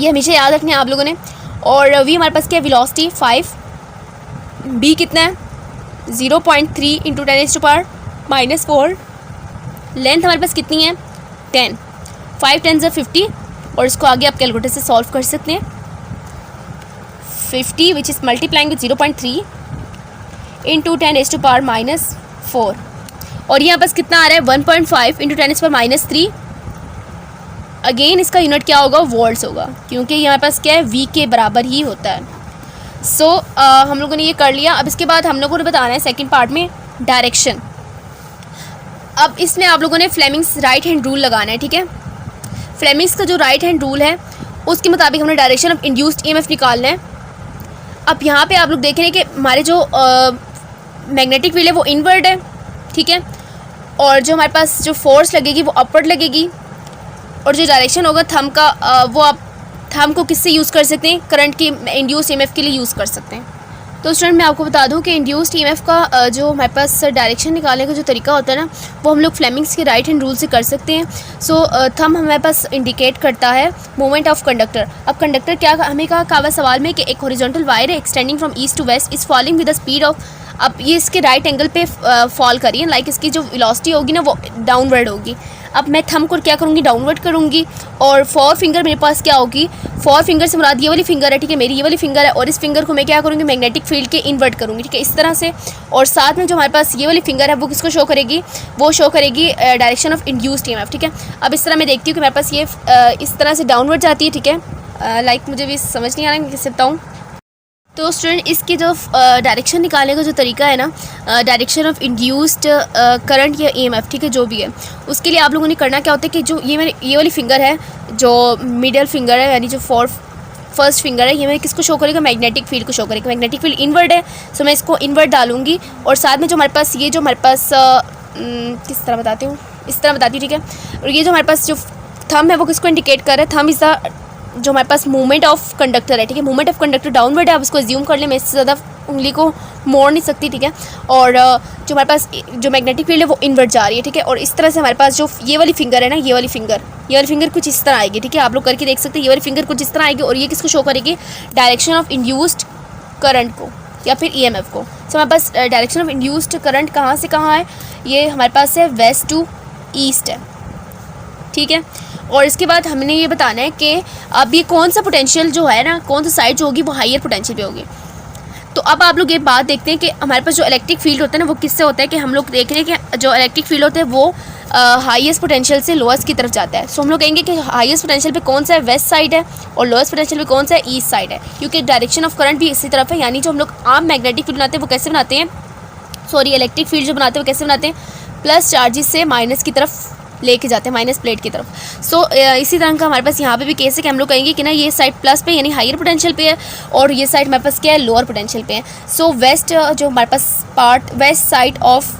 [SPEAKER 1] ये हमेशा याद रखना है आप लोगों ने। और वी हमारे पास क्या है, वेलोसिटी 5, बी कितना है 0.3 इंटू 10⁻⁻⁴, लेंथ हमारे पास कितनी है 10, 5 10 से 50, और इसको आगे आप कैलकुलेटर से सॉल्व कर सकते हैं। 50 विच इज़ मल्टीप्लाइंग विद 0.3 इंटू 10⁻⁻⁴, और यहाँ बस कितना आ रहा है 1.5 इंटू 10⁻⁻3। अगेन इसका यूनिट क्या होगा, वोल्ट्स होगा, क्योंकि यहाँ पास क्या है वी के बराबर ही होता है। सो हम लोगों ने ये कर लिया। अब इसके बाद हम लोगों ने बताना है सेकंड पार्ट में डायरेक्शन। अब इसमें आप लोगों ने फ्लेमिंग्स राइट हैंड रूल लगाना है, ठीक है। फ्लेमिंग्स का जो राइट हैंड रूल है उसके मुताबिक हमने डायरेक्शन ऑफ इंड्यूस्ड EMF निकालना है। अब यहाँ पे आप लोग देख रहे हैं कि हमारे जो मैग्नेटिक फील्ड है वो इनवर्ड है, ठीक है, और जो हमारे पास जो फोर्स लगेगी वो अपवर्ड लगेगी, और जो डायरेक्शन होगा थंब का वो आप थंब को किससे यूज़ कर सकते हैं, करंट की इंड्यूस्ड EMF के लिए यूज़ कर सकते हैं। तो स्टूडेंट मैं आपको बता दूं कि इंड्यूस्ड EMF का जो हमारे पास डायरेक्शन निकालने का जो तरीका होता है ना, वो हम लोग फ्लेमिंग्स के राइट हैंड रूल से कर सकते हैं। सो थंब हमारे पास इंडिकेट करता है मूवमेंट ऑफ कंडक्टर। अब कंडक्टर क्या हमें कहा सवाल में कि एक हॉरिजॉन्टल वायर है extending from east to west is falling with the speed of, अब ये इसके राइट एंगल पे फॉल करिए, लाइक इसकी जो वेलोसिटी होगी ना वो डाउनवर्ड होगी। अब मैं थंब को क्या करूँगी, डाउनवर्ड करूँगी, और 4 फिंगर मेरे पास क्या होगी, 4 फिंगर से मुराद ये वाली फिंगर है, ठीक है, मेरी ये वाली फिंगर है, और इस फिंगर को मैं क्या करूँगी, मैग्नेटिक फील्ड के इन्वर्ट करूँगी, ठीक है, इस तरह से। और साथ में जो हमारे पास ये वाली फिंगर है वो किसको शो करेगी, वो शो करेगी डायरेक्शन ऑफ इंड्यूस्ड EMF, ठीक है। अब इस तरह मैं देखती हूँ कि मेरे पास ये इस तरह से डाउनवर्ड जाती है, ठीक है, लाइक मुझे भी समझ नहीं आ रहा है कैसे बताऊँ। तो स्टूडेंट इसकी जो डायरेक्शन निकालने का जो तरीका है ना, डायरेक्शन ऑफ इंड्यूस्ड करंट या EMF, ठीक है, जो भी है, उसके लिए आप लोगों ने करना क्या होता है कि जो ये वाली फिंगर है, जो मिडल फिंगर है, यानी जो फर्स्ट फिंगर है, ये मैं किसको शो करेगा, मैग्नेटिक फील्ड को शो करेगा। मैग्नेटिक फील्ड इनवर्ड है, सो मैं इसको इनवर्ड डालूंगी, और साथ में जो हमारे पास ये जो हमारे पास किस तरह बताती हूँ, इस तरह बताती हूँ, ठीक है। और ये जो हमारे पास जो थंब है वो किसको इंडिकेट कर रहा है, थंब इज़ द जो हमारे पास मूवमेंट ऑफ कंडक्टर है, ठीक है, मूवमेंट ऑफ कंडक्टर डाउनवर्ड है, आप इसको एज्यूम कर लें, मैं इससे ज़्यादा उंगली को मोड़ नहीं सकती, ठीक है। और जो हमारे पास जो मैग्नेटिक फील्ड है वो इनवर्ट जा रही है, ठीक है। और इस तरह से हमारे पास जो ये वाली फिंगर है ना, ये वाली फिंगर कुछ इस तरह आएगी, ठीक है। आप लोग करके देख सकते हैं, ये वाली फिंगर कुछ इस तरह आएगी और ये किसको शो करेगी, डायरेक्शन ऑफ इंड्यूस्ड करंट को या फिर ईएमएफ को। सो हमारे पास डायरेक्शन ऑफ इंड्यूस्ड करंट कहाँ से कहाँ है, ये हमारे पास है वेस्ट टू ईस्ट है, ठीक है। और इसके बाद हमने ये बताना है कि अब ये कौन सा पोटेंशियल जो है ना, कौन सा साइड जो होगी वो हायर पोटेंशियल पे होगी। तो अब आप लोग ये बात देखते हैं कि हमारे पास जो इलेक्ट्रिक फील्ड होता है ना वो किससे होता है, कि हम लोग देख रहे हैं कि जो इलेक्ट्रिक फील्ड होता है वो हाईएस्ट पोटेंशियल से लोएस्ट की तरफ जाता है। सो हम लोग कहेंगे कि हाईएस्ट पोटेंशियल पे कौन सा है, वेस्ट साइड है, और लोएस्ट पोटेंशियल पे कौन सा है, ईस्ट साइड है, क्योंकि डायरेक्शन ऑफ करंट भी इसी तरफ है। यानी जो हम लोग आम मैग्नेटिक फील्ड बनाते हैं वो कैसे बनाते हैं, सॉरी इलेक्ट्रिक फील्ड जो बनाते हैं वो कैसे बनाते हैं, प्लस चार्जेस से माइनस की तरफ लेके जाते हैं, माइनस प्लेट की तरफ। सो इसी तरह का हमारे पास यहाँ पे भी केस है कि हम लोग कहेंगे कि ना ये साइड प्लस पे यानी हायर पोटेंशियल पे है और ये साइड हमारे पास क्या है, लोअर पोटेंशियल पे है। सो वेस्ट जो हमारे पास part, west side of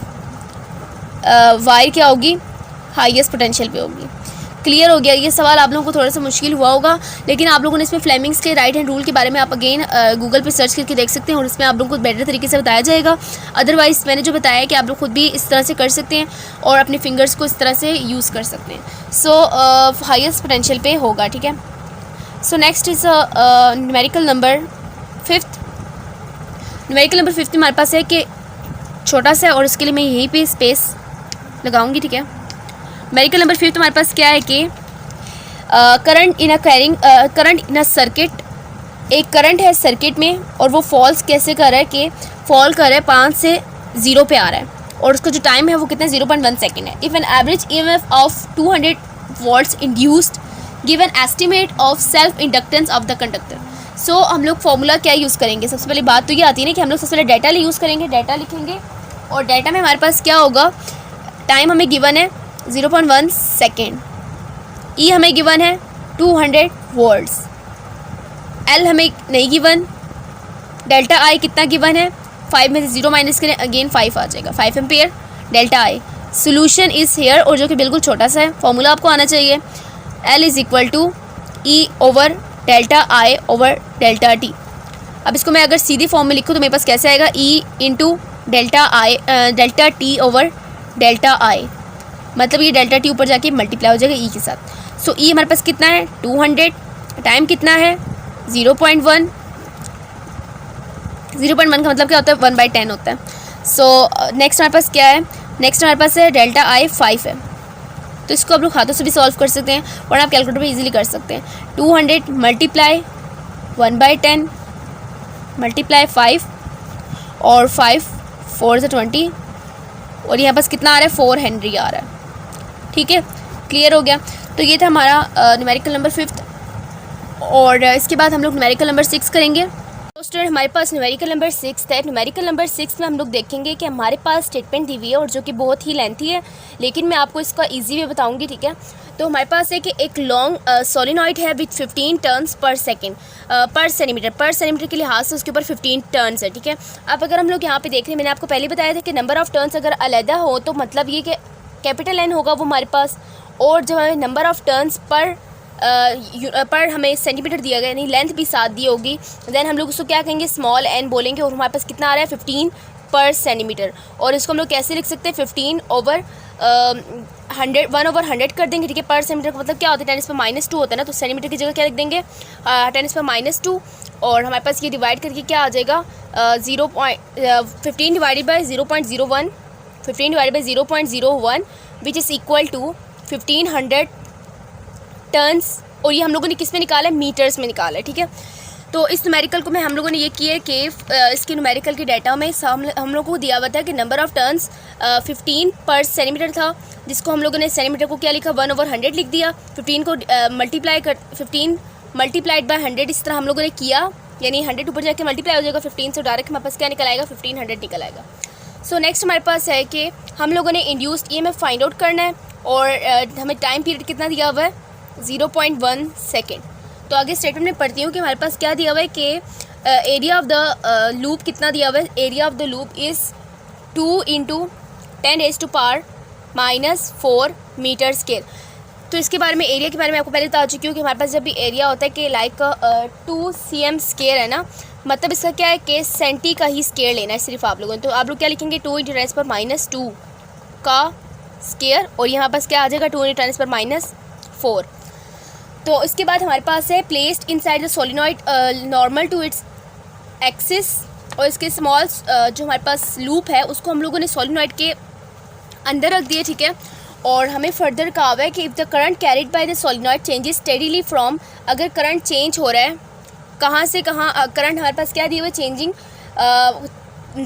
[SPEAKER 1] wire क्या होगी, हाईएस्ट पोटेंशियल पे होगी। क्लियर हो गया। ये सवाल आप लोगों को थोड़ा सा मुश्किल हुआ होगा, लेकिन आप लोगों ने इसमें फ्लेमिंग्स के राइट हैंड रूल के बारे में आप अगेन गूगल पे सर्च करके देख सकते हैं और इसमें आप लोगों को बेटर तरीके से बताया जाएगा। अदरवाइज़ मैंने जो बताया है कि आप लोग खुद भी इस तरह से कर सकते हैं और अपने फिंगर्स को इस तरह से यूज़ कर सकते हैं। सो हाईएस्ट पोटेंशियल पे होगा, ठीक है। So next is numerical number 5। Numerical number 5 हमारे पास है कि छोटा सा, और इसके लिए मैं यहीं पे स्पेस लगाऊंगी, ठीक है। न्यूमेरिकल नंबर 5 हमारे पास क्या है कि करंट इन अ सर्किट, एक करंट है सर्किट में और वो फॉल्स कैसे कर रहा है कि फॉल कर रहा है 5 से 0 पे आ रहा है और उसका जो टाइम है वो कितना 0.1 सेकेंड है। If an average EMF of 200 watts induced give an estimate of self inductance of the conductor. So हम लोग फॉर्मूला क्या यूज़ करेंगे, सबसे पहले बात तो ये आती है ना कि हम लोग सबसे पहले डाटा यूज़ करेंगे, डाटा लिखेंगे और डाटा में हमारे पास क्या होगा, टाइम हमें गिवन है 0.1 सेकेंड, ई हमें गिवन है 200 वोल्ट्स, एल हमें नहीं गिवन, डेल्टा आई कितना गिवन है 5 में से 0 माइनस करें अगेन 5 आ जाएगा, 5 ampere delta I. Solution is here, और जो कि बिल्कुल छोटा सा है, फॉर्मूला आपको आना चाहिए, L is equal to E over delta I over delta T. अब इसको मैं अगर सीधी फॉर्म में लिखूँ तो मेरे पास कैसे आएगा, E into delta T over delta आई, मतलब ये डेल्टा टी ऊपर जाके मल्टीप्लाई हो जाएगा ई के साथ। सो ई हमारे पास कितना है 200, टाइम कितना है 0.1, 0.1 का मतलब क्या होता है 1/10 होता है। सो नेक्स्ट हमारे पास क्या है, नेक्स्ट हमारे पास है डेल्टा आई 5 है, तो इसको आप लोग हाथों से भी सॉल्व कर सकते हैं और आप कैलकुलेटर पे इजीली कर सकते हैं। 200 मल्टीप्लाई 1/10 मल्टीप्लाई 5 और 5 4 से 20 और यहाँ पास कितना आ रहा है 4 हेनरी आ रहा है, ठीक है। क्लियर हो गया। तो ये था हमारा न्यूमेरिकल नंबर 5 और इसके बाद हम लोग न्यूमेरिकल नंबर 6 करेंगे। तो स्टूडेंट हमारे पास न्यूमेरिकल नंबर 6 है। न्यूमेरिकल नंबर 6 में हम लोग देखेंगे कि हमारे पास स्टेटमेंट दी हुई है और जो कि बहुत ही लेंथी है, लेकिन मैं आपको इसका इजी वे बताऊंगी, ठीक है। तो हमारे पास है कि एक लॉन्ग सोलिनॉइड है विथ 15 टर्न्स पर सेकेंड पर सेंटीमीटर के लिहाज से उसके ऊपर 15 टर्न्स है, ठीक है। अब अगर हम लोग यहाँ पे देख रहे हैं, मैंने आपको पहले बताया था कि नंबर ऑफ़ टर्न्स अगर अलहदा हो तो मतलब ये कि कैपिटल एन होगा वो हमारे पास, और जब हमें नंबर ऑफ़ टर्न्स पर हमें सेंटीमीटर दिया गया यानी लेंथ भी साथ दी होगी, देन हम लोग उसको क्या कहेंगे स्मॉल एन बोलेंगे और हमारे पास कितना आ रहा है 15 पर सेंटीमीटर। और इसको हम लोग कैसे लिख सकते हैं 15 ओवर 100 1 ओवर 100 कर देंगे, ठीक है। पर सेंटीमीटर का मतलब क्या होता है 10⁻² होता है ना, तो सेंटीमीटर की जगह क्या लिख देंगे 10⁻², और हमारे पास ये डिवाइड करके क्या आ जाएगा 15 divided by 0.01 15 divided by 0.01 which is equal to 1500 turns, और ये हम लोगों ने किस में निकाला है मीटर्स में निकाला है, ठीक है। तो इस न्यूमेरिकल को मैं हम लोगों ने ये किया कि इसके न्यूमेरिकल के डाटा में हम लोगों को दिया हुआ था कि नंबर ऑफ़ टर्न्स 15 पर सेंटीमीटर था, जिसको हम लोगों ने सेंटीमीटर को क्या लिखा 1 ओवर 100 लिख दिया। 15 को 15 मल्टीप्लाइड बाय 100 इस तरह हम लोगों ने किया, यानी 100 ऊपर जाके मल्टीप्लाई हो जाएगा 15 से, डायरेक्ट हमारे पास क्या निकल आएगा 1500 निकल आएगा। सो नेक्स्ट हमारे पास है कि हम लोगों ने इंड्यूस्ड ईएमएफ फाइंड आउट करना है और हमें टाइम पीरियड कितना दिया हुआ है 0.1 सेकेंड। तो आगे स्टेटमेंट में पढ़ती हूँ कि हमारे पास क्या दिया हुआ है कि एरिया ऑफ द लूप कितना दिया हुआ है, area of the loop is 2 × 10⁻⁻⁴ metre square. तो इसके बारे में, एरिया के बारे में आपको पहले बता चुकी हूँ कि हमारे पास जब भी एरिया होता है कि लाइक 2 cm स्क्वायर है ना, मतलब इसका क्या है कि सेंटी का ही स्क्वायर लेना है सिर्फ आप लोगों ने। तो आप लोग क्या लिखेंगे, 2 × 10⁻² का स्क्वायर, और यहाँ पास क्या आ जाएगा, 2 × 10⁻⁴। तो इसके बाद हमारे पास है placed inside the solenoid normal to its axis, और इसके स्मॉल जो हमारे पास लूप है उसको हम लोगों ने सोलिनॉइड के अंदर रख दिया, ठीक है। और हमें फर्दर कहा हुआ है कि if the current carried by the solenoid changes steadily from, अगर करंट चेंज हो रहा है कहाँ से कहाँ, करंट हमारे पास क्या दिया हुआ है, चेंजिंग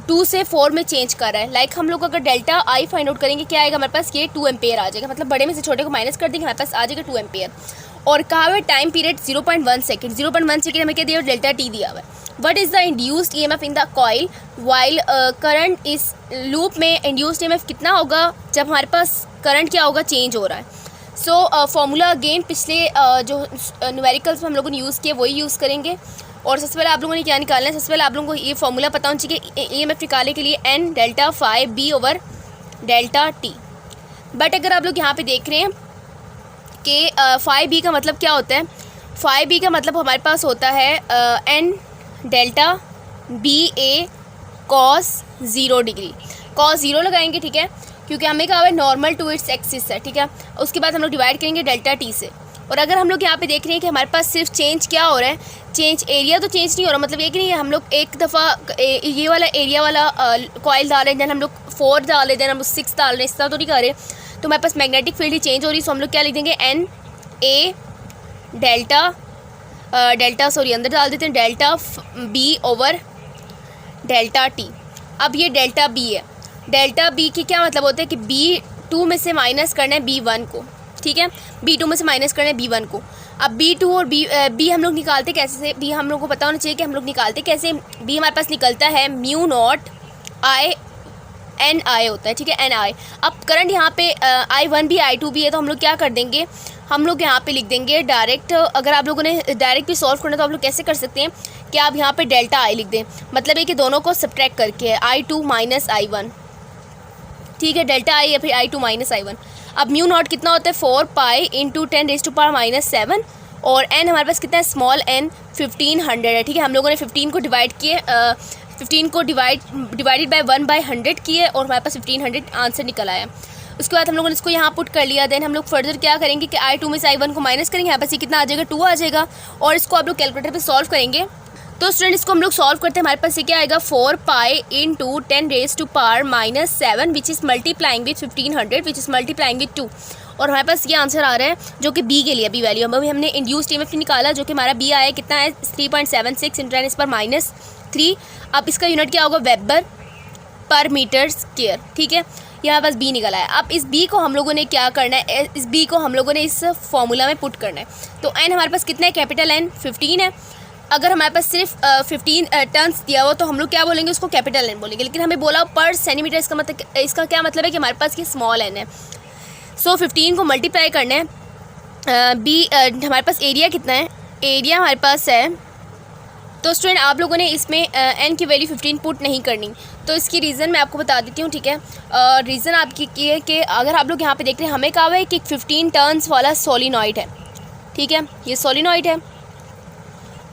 [SPEAKER 1] 2 से 4 में चेंज कर रहा है। लाइक हम लोग अगर डेल्टा आई फाइंड आउट करेंगे, क्या आएगा हमारे पास, ये 2 एम्पेयर आ जाएगा, मतलब बड़े में से छोटे को माइनस कर देंगे, हमारे पास आ जाएगा 2 एम्पेयर। और कहा हुआ है टाइम पीरियड 0.1 सेकेंड, 0.1 सेकेंड हमें क्या दिया, डेल्टा टी दिया हुआ है। What is the induced EMF in the coil while current इस लूप में इंड्यूस्ड EMF कितना होगा जब हमारे पास करंट क्या होगा, चेंज हो रहा है। सो फॉर्मूला अगेन पिछले जो न्यूमेरिकल्स में हम लोगों ने यूज़ किए वही यूज़ करेंगे। और सबसे पहले आप लोगों ने क्या निकालना है, सबसे पहले आप लोगों को ये फॉर्मूला पता होना चाहिए EMF निकालने के लिए n delta phi B over delta T. But अगर आप लोग यहाँ पे देख रहे हैं कि फाई B का मतलब क्या होता है, फाई B का मतलब हमारे पास होता है n delta BA cos 0 degree, cos 0 लगाएंगे, ठीक है, क्योंकि हमें कहा हुआ है नॉर्मल टू इट्स एक्सिस है, ठीक है। उसके बाद हम लोग डिवाइड करेंगे डेल्टा टी से। और अगर हम लोग यहाँ पे देख रहे हैं कि हमारे पास सिर्फ चेंज क्या हो रहा है, चेंज एरिया तो चेंज नहीं हो रहा, मतलब ये कि नहीं हम लोग एक दफ़ा ये वाला एरिया वाला कॉइल डाल रहे हैं, देन हम लोग 4 डाल रहे हैं, देन हम लोग 6 डाल रहे हैं, इस तरह तो नहीं कर रहे। तो हमारे पास मैग्नेटिक फील्ड ही चेंज हो रही है, सो हम लोग क्या लिख देंगे, एन ए डेल्टा सॉरी अंदर डाल देते हैं, delta B over delta T. अब ये डेल्टा बी है, डेल्टा बी की क्या मतलब होता है कि B2 में से माइनस करना है B1 को, ठीक है, B2 में से माइनस करना है B1 को। अब B2 और B हम लोग निकालते कैसे से, B हम लोग को पता होना चाहिए कि हम लोग निकालते कैसे। B हमारे पास निकलता है μ0 I NI होता है, ठीक है, NI। अब करंट यहाँ पे I1 भी I2 भी है, तो हम लोग क्या कर देंगे, हम लोग यहाँ पे लिख देंगे डायरेक्ट। अगर आप लोगों ने डायरेक्ट भी सॉल्व करना तो आप लोग कैसे कर सकते हैं कि आप यहाँ पे डेल्टा आई लिख दें, मतलब है कि दोनों को सब्ट्रैक्ट करके I2 माइनस I1, ठीक है, डेल्टा आई या फिर I2 माइनस I1। अब μ0 कितना होता है, 4 पाई इंटू 10⁻⁻⁷, और n हमारे पास कितना है, स्मॉल n 1500 है, ठीक है। हम लोगों ने 15 को डिवाइड किए, 15 को डिवाइडेड बाय 1/100 किए, और हमारे पास 1500 आंसर निकल आया। उसके बाद हम लोगों ने इसको यहाँ पुट कर लिया। देन हम लोग फर्दर क्या करेंगे कि I2 में से I1 को माइनस करेंगे, यहाँ पास ये कितना आ जाएगा, 2 आ जाएगा, और इसको आप लोग कैलकुलेटर पे सॉल्व करेंगे। तो स्टूडेंट इसको हम लोग सॉल्व करते हैं, हमारे पास ये क्या आएगा, 4 pi into 10⁻⁻⁷ which is multiplying with 1500 which is multiplying with 2, और हमारे पास ये आंसर आ रहा है जो कि B के लिए B वैल्यू अभी हमने इंड्यूस्ड EMF निकाला, जो कि हमारा B आया कितना है, 3.76 × 10⁻³ अब इसका यूनिट क्या होगा, वेबर पर मीटर स्क्वायर, ठीक है। यहाँ बस B निकला है। अब इस B को हम लोगों ने क्या करना है, इस B को हम लोगों ने इस फॉर्मूला में पुट करना है। तो n हमारे पास कितना है, कैपिटल N 15 है। अगर हमारे पास सिर्फ 15 टर्न्स दिया हुआ तो हम लोग क्या बोलेंगे, उसको कैपिटल N बोलेंगे, लेकिन हमें बोला पर सेंटीमीटर, इसका मतलब, इसका क्या मतलब है कि हमारे पास ये स्मॉल n है। सो 15 को मल्टीप्लाई करना है, हमारे पास एरिया कितना है, एरिया हमारे पास है, तो स्टूडेंट आप लोगों ने इसमें n की वैल्यू 15 पुट नहीं करनी। तो इसकी रीज़न मैं आपको बता देती हूँ, ठीक है। रीज़न आपकी ये है कि अगर आप लोग यहाँ पे देख रहे हैं, हमें कहा हुआ है कि 15 टर्न्स वाला सोलिनॉइड है, ठीक है, ये सोलिनॉइड है,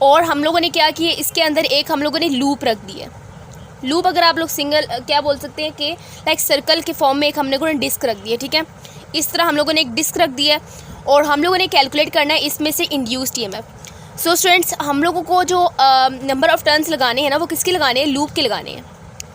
[SPEAKER 1] और हम लोगों ने क्या किया, इसके अंदर एक हम लोगों ने लूप रख दी है। लूप अगर आप लोग सिंगल क्या बोल सकते हैं कि लाइक सर्कल के फॉर्म में एक हम लोगों ने डिस्क रख दी है, ठीक है, इस तरह हम लोगों ने एक डिस्क रख दी है, और हम लोगों ने कैलकुलेट करना है इसमें से इंड्यूस्ड EMF। सो स्टूडेंट्स हम लोगों को जो नंबर ऑफ़ टर्न्स लगाने हैं ना, वो किसके लगाने हैं, लूप के लगाने हैं।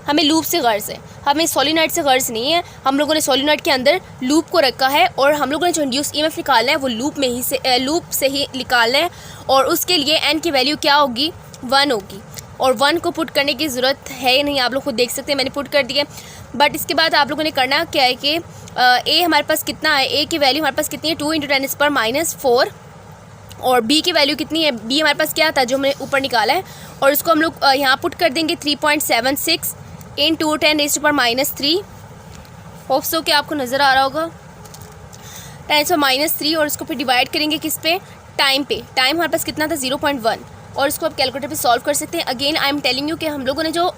[SPEAKER 1] हमें लूप से गर्ज है, हमें सोलिनॉइड से गर्ज नहीं है। हम लोगों ने सोलिनॉइड के अंदर लूप को रखा है, और हम लोगों ने जो इंड्यूस्ड EMF निकालना है वो लूप से ही निकालना है, और उसके लिए n की वैल्यू क्या होगी, 1 होगी, और 1 को पुट करने की ज़रूरत है नहीं, आप लोग खुद देख सकते हैं मैंने पुट कर दिया। बट इसके बाद आप लोगों ने करना क्या है कि a हमारे पास कितना है, a की वैल्यू हमारे पास कितनी है, 2 × 10⁻⁴, और b की वैल्यू कितनी है, b हमारे पास क्या था जो हमने ऊपर निकाला है, और इसको हम लोग यहाँ पुट कर देंगे 3.76 × 10⁻³ होप सो कि आपको नज़र आ रहा होगा, 10⁻3, और इसको फिर डिवाइड करेंगे किस पे, टाइम पे। टाइम हमारे पास कितना था, 0.1, और इसको आप कैलकुलेटर पे सॉल्व कर सकते हैं। Again I am telling you कि हम लोगों ने जो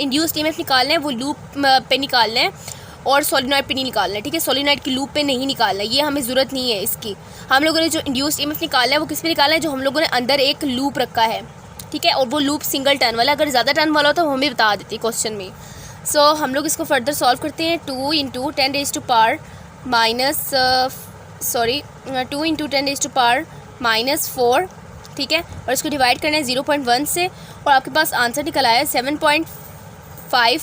[SPEAKER 1] इंड्यूस्ड EMF निकालना है वो लूप पे निकालना है, और सोलिनॉइड पे नहीं निकालना है, ठीक है। सोलिनॉइड की लूप पे नहीं निकालना है, ये हमें ज़रूरत नहीं है इसकी। हम लोगों ने जो इंड्यूस्ड ईएमएफ निकालना है वो किस पे निकालना है, जो हम लोगों ने अंदर एक लूप रखा है, ठीक है। और वो लूप सिंगल टर्न वाला, अगर ज़्यादा टर्न वाला हो तो हमें बता देती क्वेश्चन में। सो हम लोग इसको फर्दर सॉल्व करते हैं। 2 × 10⁻⁻⁴, ठीक है। और इसको डिवाइड करना है 0.1 से, और आपके पास आंसर निकल आया 7.5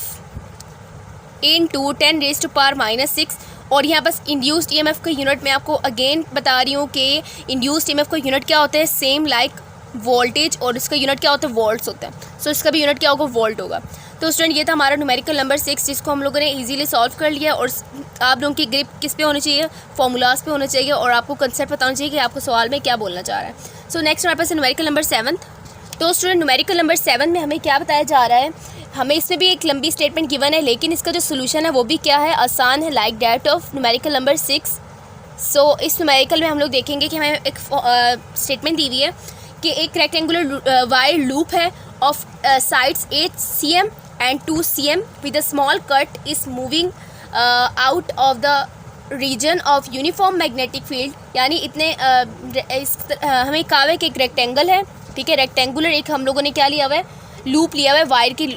[SPEAKER 1] × 10⁻⁻⁶। और यहाँ बस इंड्यूस्ड ईएमएफ का यूनिट मैं आपको अगेन बता रही हूँ कि इंड्यूस्ड ईएमएफ का यूनिट क्या होता है, सेम लाइक वोल्टेज, और इसका यूनिट क्या होता है, वोल्ट्स होता है। सो इसका भी यूनिट क्या होगा, वोल्ट होगा। तो स्टूडेंट ये था हमारा न्यूमेरिकल नंबर 6, जिसको हम लोगों ने इजीली सॉल्व कर लिया। और आप लोगों की ग्रिप किस पे होनी चाहिए, फॉर्मूलाज पे होना चाहिए, और आपको कंसेप्ट पता होना चाहिए कि आपको सवाल में क्या बोलना चाह रहा है। सो नेक्स्ट हमारे पास न्यूमेरिकल नंबर 7। तो स्टूडेंट न्यूमेरिकल नंबर 7 में हमें क्या बताया जा रहा है, हमें इसमें भी एक लंबी स्टेटमेंट गिवन है, लेकिन इसका जो सोल्यूशन है वो भी क्या है, आसान है, like that of numerical number 6। सो इस न्यूमेरिकल में हम लोग देखेंगे कि हमें एक स्टेटमेंट दी हुई है कि एक रेक्टेंगुलर वायर लूप है of sides 8 cm and 2 cm with a small cut is moving out of the region of uniform magnetic field। यानी इतने हमें कहा है कि एक रेक्टेंगल है, ठीक है। रेक्टेंगुलर एक हम लोगों ने क्या लिया हुआ है, लूप लिया हुआ है, वायर की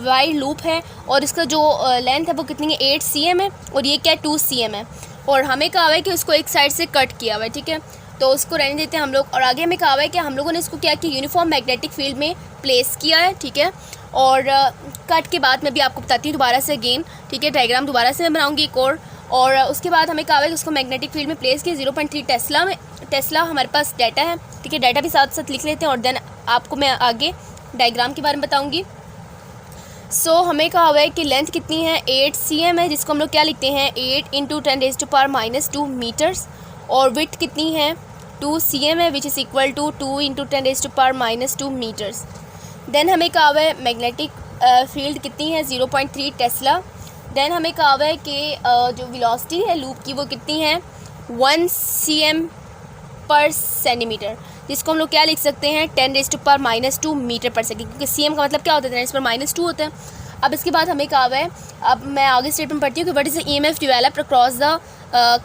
[SPEAKER 1] वायर लूप है, और इसका जो लेंथ है वो कितनी है, 8 cm है, और ये क्या 2 cm है। और हमें कहा है कि उसको एक साइड से कट किया हुआ है, ठीक है। तो उसको रहने देते हैं हम लोग। और आगे हमें कहा है कि हम लोगों ने इसको क्या किया, यूनिफॉर्म मैग्नेटिक फील्ड में प्लेस किया है, ठीक है। और कट के बाद मैं भी आपको बताती हूँ दोबारा से अगेन, ठीक है। डायग्राम दोबारा से मैं बनाऊँगी एक और उसके बाद हमें कहा है कि उसको मैग्नेटिक फील्ड में प्लेस किया 0.3 टेस्ला में। टेस्ला हमारे पास डाटा है, ठीक है। डाटा भी साथ साथ लिख लेते हैं, और देन आपको मैं आगे डायग्राम के बारे में बताऊँगी। सो हमें कहा हुआ है कि लेंथ कितनी है, 8 cm है, जिसको हम लोग क्या लिखते हैं, 8 × 10⁻⁻² मीटर्स। और विड्थ कितनी है, 2 cm है, which is equal to 2 × 10⁻⁻² metres. Then हमें कहा हुआ है मैग्नेटिक फील्ड कितनी है, 0.3 टेस्ला। देन हमें कहा हुआ है कि जो वेलोसिटी है लूप की वो कितनी है, 1 cm/cm, जिसको हम लोग क्या लिख सकते हैं, 10⁻⁻² मीटर पर सेकेंड, क्योंकि cm का मतलब क्या होता है, 10⁻² होता है। अब इसके बाद हमें कहा हुआ है, अब मैं आगे स्टेटमेंट पढ़ती हूँ कि what is the EMF developed across the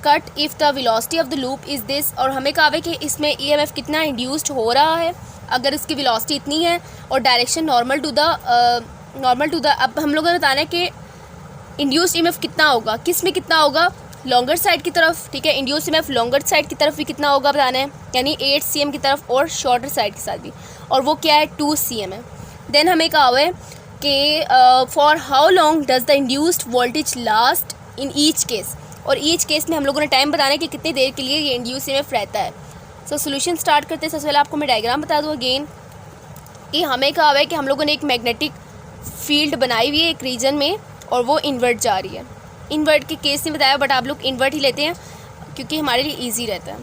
[SPEAKER 1] cut if the velocity of the loop is this. और हमें कहा है कि इसमें ईएमएफ कितना इंड्यूस्ड हो रहा है अगर इसकी वेलोसिटी इतनी है, और डायरेक्शन नॉर्मल टू द अब हम लोगों ने बताना है कि इंड्यूस्ड ईएमएफ कितना होगा, किस में कितना होगा, लॉन्गर साइड की तरफ, ठीक है। इंड्यूस्ड ईएमएफ लॉन्गर साइड की तरफ भी कितना होगा बताना है, यानी 8 cm की तरफ, और शॉर्टर साइड के साथ भी, और वो क्या है, 2 cm है। देन हमें कहा हुआ है कि for how long does the induced voltage last in each case. और ईच केस में हम लोगों ने टाइम बताना है कि कितनी देर के लिए ये इंड्यूस्ड ईएमएफ रहता है। सो सोल्यूशन स्टार्ट करते हैं। सबसे पहले आपको मैं डायग्राम बता दूँ अगेन, कि हमें कहा हुआ है कि हम लोगों ने एक मैग्नेटिक फील्ड बनाई हुई है एक रीजन में, और वो इन्वर्ट जा रही है। इन्वर्ट के केस नहीं बताया, बट आप लोग इन्वर्ट ही लेते हैं क्योंकि हमारे लिए ईजी रहता है,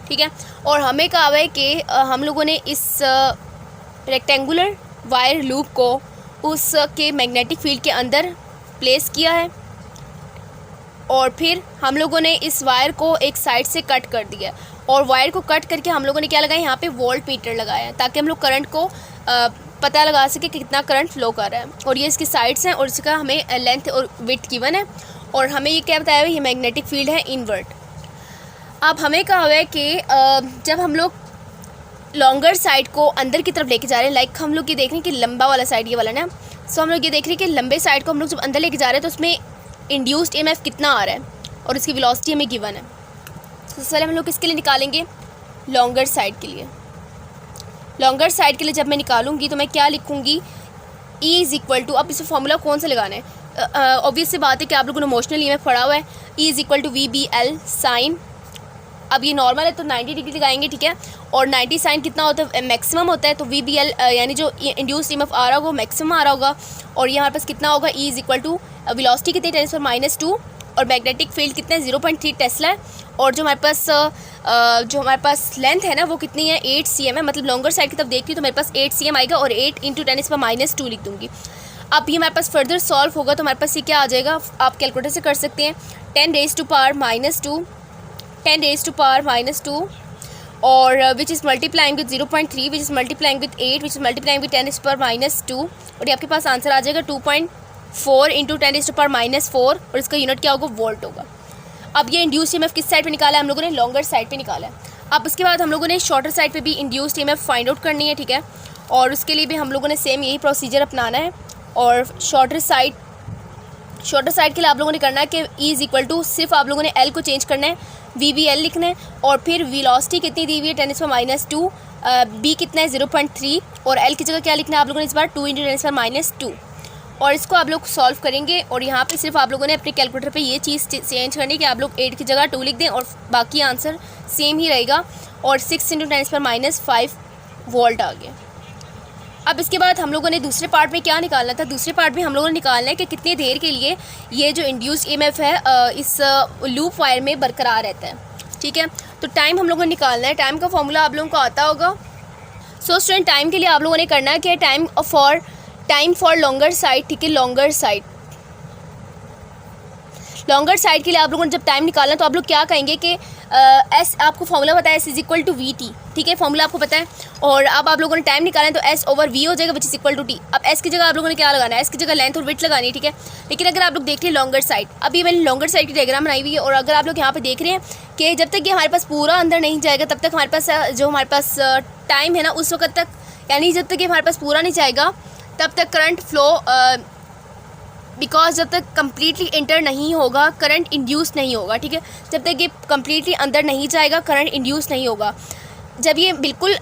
[SPEAKER 1] ठीक है। और हमें कहा हुआ है कि हम लोगों ने इस रेक्टेंगुलर वायर लूप को उसके मैग्नेटिक फील्ड के अंदर प्लेस किया है, और फिर हम लोगों ने इस वायर को एक साइड से कट कर दिया, और वायर को कट करके हम लोगों ने क्या लगाया, यहाँ पे वोल्ट मीटर लगाया है, ताकि हम लोग करंट को पता लगा सके कि कितना करंट फ्लो कर रहा है। और ये इसकी साइड्स हैं, और इसका हमें लेंथ और विड्थ गिवन है, और हमें ये क्या बताया हुआ है, ये मैग्नेटिक फील्ड है इन्वर्ट। अब हमें कहा हुआ है कि जब हम लोग लॉन्गर साइड को अंदर की तरफ लेके जा रहे हैं, लाइक हम लोग ये देख रहे हैं कि लंबा वाला साइड ये वाला ना, सो हम लोग ये देख रहे हैं कि लंबे साइड को हम लोग जब अंदर लेके जा रहे हैं तो उसमें इंड्यूस्ड ईएमएफ कितना आ रहा है, और इसकी वेलोसिटी हमें गिवन है। सबसे पहले हम लोग किसके लिए निकालेंगे, लॉन्गर साइड के लिए। लॉन्गर साइड के लिए जब मैं निकालूंगी तो मैं क्या लिखूंगी, E इज़ इक्वल टू, अब इसे फॉर्मूला कौन सा लगाना है, ऑब्वियस सी बात है कि आप लोगों ने इमोशनल ईएमएफ पढ़ा हुआ है, E is equal to VBL sine. अब ये नॉर्मल है तो 90 डिग्री लगाएंगे, ठीक है। और 90 साइन कितना होता है, मैक्सिमम होता है, तो VBL यानी जो इंड्यूस्ड ईएमएफ आ रहा होगा वो मैक्सिमम आ रहा होगा। और ये हमारे पास कितना होगा, E is equal to velocity कितनी, 10⁻², और मैग्नेटिक फील्ड कितने, 0.3 टेस्ला है। और जो हमारे पास लेंथ है ना वो कितनी है, 8 cm है, मतलब लॉन्गर साइड की तरफ देखती हूँ तो मेरे पास 8 cm आएगा, और 8 × 10⁻² लिख दूँगी। अब ये हमारे पास फर्दर सॉल्व होगा तो हमारे पास ये क्या आ जाएगा, आप कैलकुलेटर से कर सकते हैं, 10⁻², और विच is multiplying with 0.3, which is multiplying with 8, which is multiplying with 10⁻², और ये आपके पास आंसर आ जाएगा 4 इंटू 10⁻⁴, और इसका यूनिट क्या होगा, वोल्ट होगा। अब ये इंड्यूस्ड ईएमएफ किस साइड पे निकाला है हम लोगों ने, लॉन्गर साइड पे निकाला है। अब उसके बाद हम लोगों ने शॉर्टर साइड पे भी इंड्यूस्ड ईएमएफ फाइंड आउट करनी है, ठीक है। और उसके लिए भी हम लोगों ने सेम यही प्रोसीजर अपनाना है। और शॉर्टर साइड के लिए आप लोगों ने करना है कि E इज़ इक्वल टू, सिर्फ आप लोगों ने L को चेंज करना है, VBL लिखना है, और फिर वेलोसिटी कितनी दी हुई है 10⁻², B कितना है 0.3, और L की जगह क्या लिखना है आप लोगों ने इस बार 2 इंटू 10⁻²। और इसको आप लोग सॉल्व करेंगे, और यहाँ पे सिर्फ आप लोगों ने अपने कैलकुलेटर पे ये चीज़ चेंज करनी है कि आप लोग 8 की जगह 2 लिख दें, और बाकी आंसर सेम ही रहेगा। और 6 इंटू 10⁻⁵ वोल्ट आ गया। अब इसके बाद हम लोगों ने दूसरे पार्ट में क्या निकालना था, दूसरे पार्ट में हम लोगों ने निकालना है कि कितनी देर के लिए ये जो इंड्यूस्ड ईएमएफ है इस लूप वायर में बरकरार रहता है, ठीक है। तो टाइम हम लोगों ने निकालना है, टाइम का फॉर्मूला आप लोगों को आता होगा। सो स्टूडेंट, टाइम के लिए आप लोगों ने करना है कि टाइम फॉर लॉन्गर साइड, ठीक है, लॉन्गर साइड के लिए आप लोगों ने जब टाइम निकालना तो आप लोग क्या कहेंगे कि एस, आपको फॉर्मूला पता है S is equal to VT, ठीक है, फॉर्मूला आपको पता है। और अब आप लोगों ने टाइम निकालना है तो S/V हो जाएगा, which is equal to T। अब S की जगह आप लोगों ने क्या लगाना है, S की जगह लेंथ और विड्थ लगानी है, ठीक है। लेकिन अगर आप लोग देख लें लॉन्गर साइड, अभी मैंने लॉन्गर साइड की डायग्राम बनाई हुई है, और अगर आप लोग यहाँ पे देख रहे हैं कि जब तक ये हमारे पास पूरा अंदर नहीं जाएगा तब तक हमारे पास जो हमारे पास टाइम है ना, उस वक्त तक, यानी जब तक ये हमारे पास पूरा नहीं जाएगा तब तक करंट फ्लो, बिकॉज जब तक कम्प्लीटली इंटर नहीं होगा करंट इंड्यूस नहीं होगा, ठीक है। जब तक ये कम्प्लीटली अंदर नहीं जाएगा करंट इंड्यूस नहीं होगा। जब ये बिल्कुल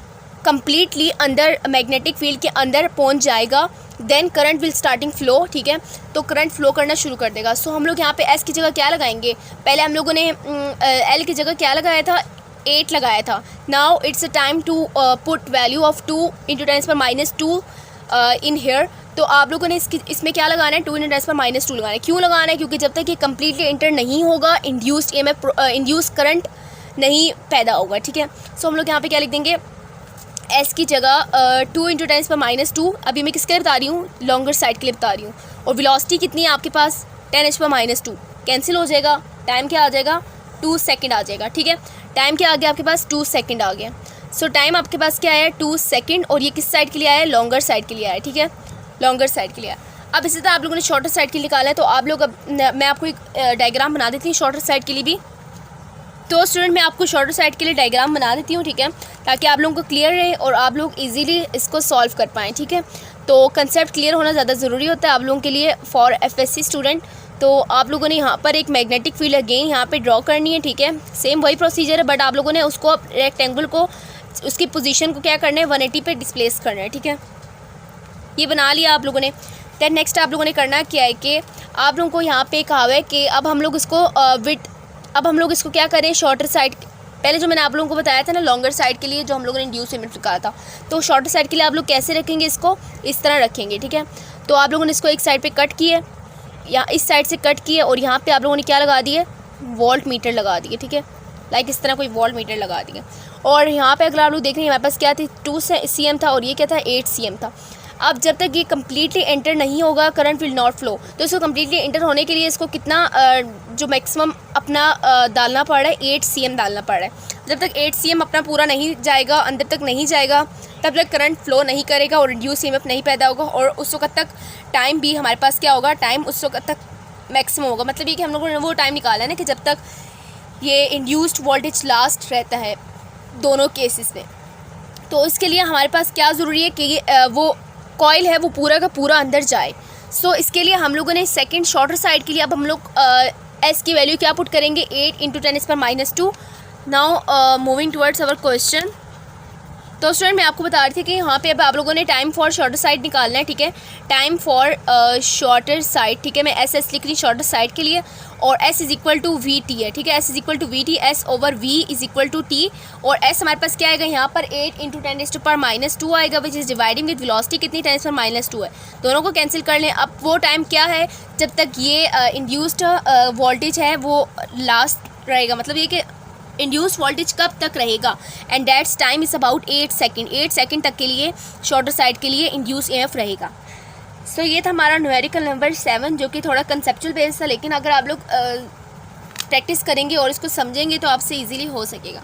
[SPEAKER 1] कम्प्लीटली अंदर मैग्नेटिक फील्ड के अंदर पहुंच जाएगा then current will starting flow, ठीक है, तो करंट फ्लो करना शुरू कर देगा। सो हम लोग यहाँ पे S की जगह क्या लगाएंगे, पहले हम लोगों ने L की जगह क्या लगाया था, 8 लगाया था। Now it's a time to put value of 2 into 10⁻² in here. तो आप लोगों ने इसमें क्या लगाना है, 2 इंटू 10⁻² लगाना है। क्यों लगाना है, क्योंकि जब तक ये कम्प्लीटली इंटर नहीं होगा इंड्यूस्ड ईएमएफ, इंड्यूस्ड करंट नहीं पैदा होगा, ठीक है। सो हम लोग यहाँ पे क्या लिख देंगे, S की जगह 2 इंटू 10⁻², अभी मैं किसके लिए बता रही हूँ, लॉन्गर साइड के लिए बता रही हूँ। और वेलोसिटी कितनी है आपके पास 10⁻², कैंसिल हो जाएगा, टाइम क्या आ जाएगा 2 सेकेंड आ जाएगा, ठीक है। टाइम क्या आ गया आपके पास 2 सेकेंड आ गया। सो टाइम आपके पास क्या है 2 सेकेंड, और ये किस साइड के लिए आया है, लॉन्गर साइड के लिए आया है, ठीक है, लॉन्गर साइड के लिए आया। अब इसी तरह आप लोगों ने शॉर्टर साइड के लिए निकाला है, तो आप लोग अब मैं आपको एक डायग्राम बना देती हूँ शॉर्टर साइड के लिए भी। तो स्टूडेंट, मैं आपको शॉर्टर साइड के लिए डायग्राम बना देती हूँ, ठीक है, ताकि आप लोगों को क्लियर रहे और आप लोग इजीली इसको सॉल्व कर पाएँ, ठीक है। तो कंसेप्ट क्लियर होना ज़्यादा ज़रूरी होता है आप लोगों के लिए फॉर FSC स्टूडेंट। तो आप लोगों ने यहाँ पर एक मैग्नेटिक फील्ड अगेन यहाँ पे ड्रॉ करनी है, ठीक है, सेम वही प्रोसीजर है, बट आप लोगों ने उसको रेक्टेंगल को, उसकी पोजीशन को क्या करना है 180 पे डिस्प्लेस करना है, ठीक है। ये बना लिया आप लोगों ने। दैन नेक्स्ट आप लोगों ने करना क्या है कि आप लोगों को यहाँ पे कहा हुआ है कि अब हम लोग इसको अब हम लोग इसको क्या करें, शॉर्टर साइड, पहले जो मैंने आप लोगों को बताया था ना लॉन्गर साइड के लिए जो हम लोगों ने इंड्यूस ईएमएफ निकाला था, तो शॉर्टर साइड के लिए आप लोग कैसे रखेंगे, इसको इस तरह रखेंगे, ठीक है। तो आप लोगों ने इसको एक साइड पे कट किए, या इस साइड से कट किए, और यहाँ पे आप लोगों ने क्या लगा दिए, वोल्ट मीटर लगा दिए, ठीक है, लाइक इस तरह कोई वोल्ट मीटर लगा दिए। और यहाँ पे अगर आप लोग देख रहे हैं हमारे पास क्या थी 2 cm था, और ये क्या था 8 cm था। अब जब तक ये कम्प्लीटली एंटर नहीं होगा करंट विल नॉट फ्लो, तो इसको कम्प्लीटली एंटर होने के लिए इसको कितना जो मैक्सिमम अपना डालना पड़ रहा है 8 cm डालना पड़ रहा है। जब तक 8 cm अपना पूरा नहीं जाएगा, अंदर तक नहीं जाएगा, तब तक करंट फ्लो नहीं करेगा और इंड्यूस ईएमएफ नहीं पैदा होगा, और उस वक्त तक टाइम भी हमारे पास क्या होगा, टाइम उस वक्त तक मैक्सिमम होगा। मतलब ये कि हम लोगों ने वो टाइम निकाला है ना कि जब तक ये इंड्यूस्ड वोल्टेज लास्ट रहता है दोनों केसेस में। तो इसके लिए हमारे पास क्या ज़रूरी है कि वो कॉइल है वो पूरा का पूरा अंदर जाए। सो इसके लिए हम लोगों ने सेकंड शॉर्टर साइड के लिए अब हम लोग एस की वैल्यू क्या पुट करेंगे 8 into 10⁻²। Now moving towards our question. तो स्टूडेंट मैं आपको बता रही थी कि यहाँ पे अब आप लोगों ने टाइम फॉर शॉर्टर साइड निकालना है, ठीक है, टाइम फॉर शॉर्टर साइड, ठीक है, मैं एस लिख रही शॉर्टर साइड के लिए, और s is equal to V T है, ठीक है, s is equal to V T, s over v is equal to t, और s हमारे पास क्या आएगा यहाँ पर 8 इंटू 10⁻² आएगा, विच इज़ डिवाइडिंग विद वेलोसिटी कितनी 10⁻² है, दोनों को कैंसिल कर लें। अब वो टाइम क्या है जब तक ये इंड्यूस्ड वोल्टेज है वो लास्ट रहेगा, मतलब ये कि इंड्यूस्ड वोल्टेज कब तक रहेगा, and that's time is about 8 second, 8 second तक के लिए शॉर्टर साइड के लिए इंड्यूस ईएमएफ रहेगा। सो ये था हमारा न्यूमेरिकल नंबर 7 जो कि थोड़ा कंसेप्चुअल बेस था, लेकिन अगर आप लोग प्रैक्टिस करेंगे और इसको समझेंगे तो आपसे इजीली हो सकेगा।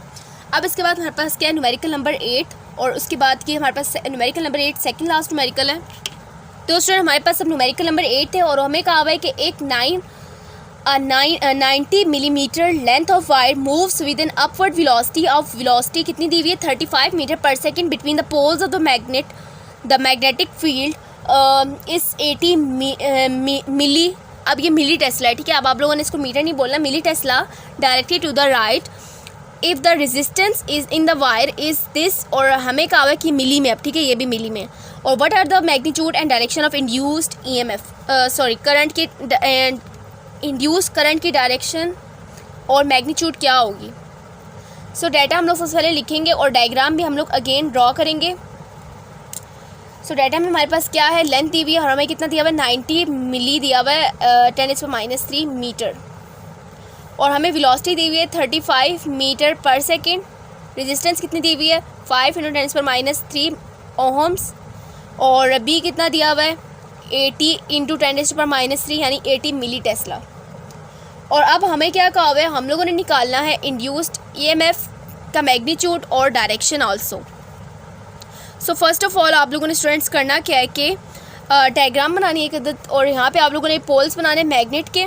[SPEAKER 1] अब इसके बाद हमारे पास क्या है न्यूमेरिकल नंबर 8, और उसके बाद की हमारे पास numerical number 8 second last numerical है। तो स्टूडेंट हमारे पास अब न्यूमेरिकल नंबर 8 थे और हमें कहा हुआ है कि एक 90 millimetre length of wire moves with an upward velocity कितनी दी हुई है 35 metre per second between the poles of the magnetic field is 80 मिली, अब ये मिली टेस्ला है, ठीक है। अब आप लोगों ने इसको मीटर नहीं बोलना, milli tesla directly to the right if the resistance is in the wire is this, और हमें कहा हुआ है कि मिली में, अब ठीक है ये भी मिली में। और what are the magnitude and direction of induced current की इंड्यूस करंट की डायरेक्शन और मैग्नीट्यूड क्या होगी। सो डाटा हम लोग सबसे पहले लिखेंगे और डायग्राम भी हम लोग अगेन ड्रॉ करेंगे। सो डाटा में हमारे पास क्या है, लेंथ दी हुई है और हमें कितना दिया हुआ है 90 मिली दिया हुआ है 10⁻³ मीटर, और हमें वेलोसिटी दी हुई है 35 मीटर पर सेकेंड। रेजिस्टेंस कितनी दी हुई है 5 × 10⁻³ ओहम्स, और बी कितना दिया हुआ है 80 × 10⁻³ यानी 80 मिली टेस्ला। और अब हमें क्या कहा हुआ है, हम लोगों ने निकालना है इंड्यूस्ड ईएमएफ का मैग्नीट्यूड और direction also. So first of all आप लोगों ने स्टूडेंट्स करना क्या है कि डायग्राम बनानी है एक अदद, और यहाँ पे आप लोगों ने पोल्स बनाने मैग्नेट के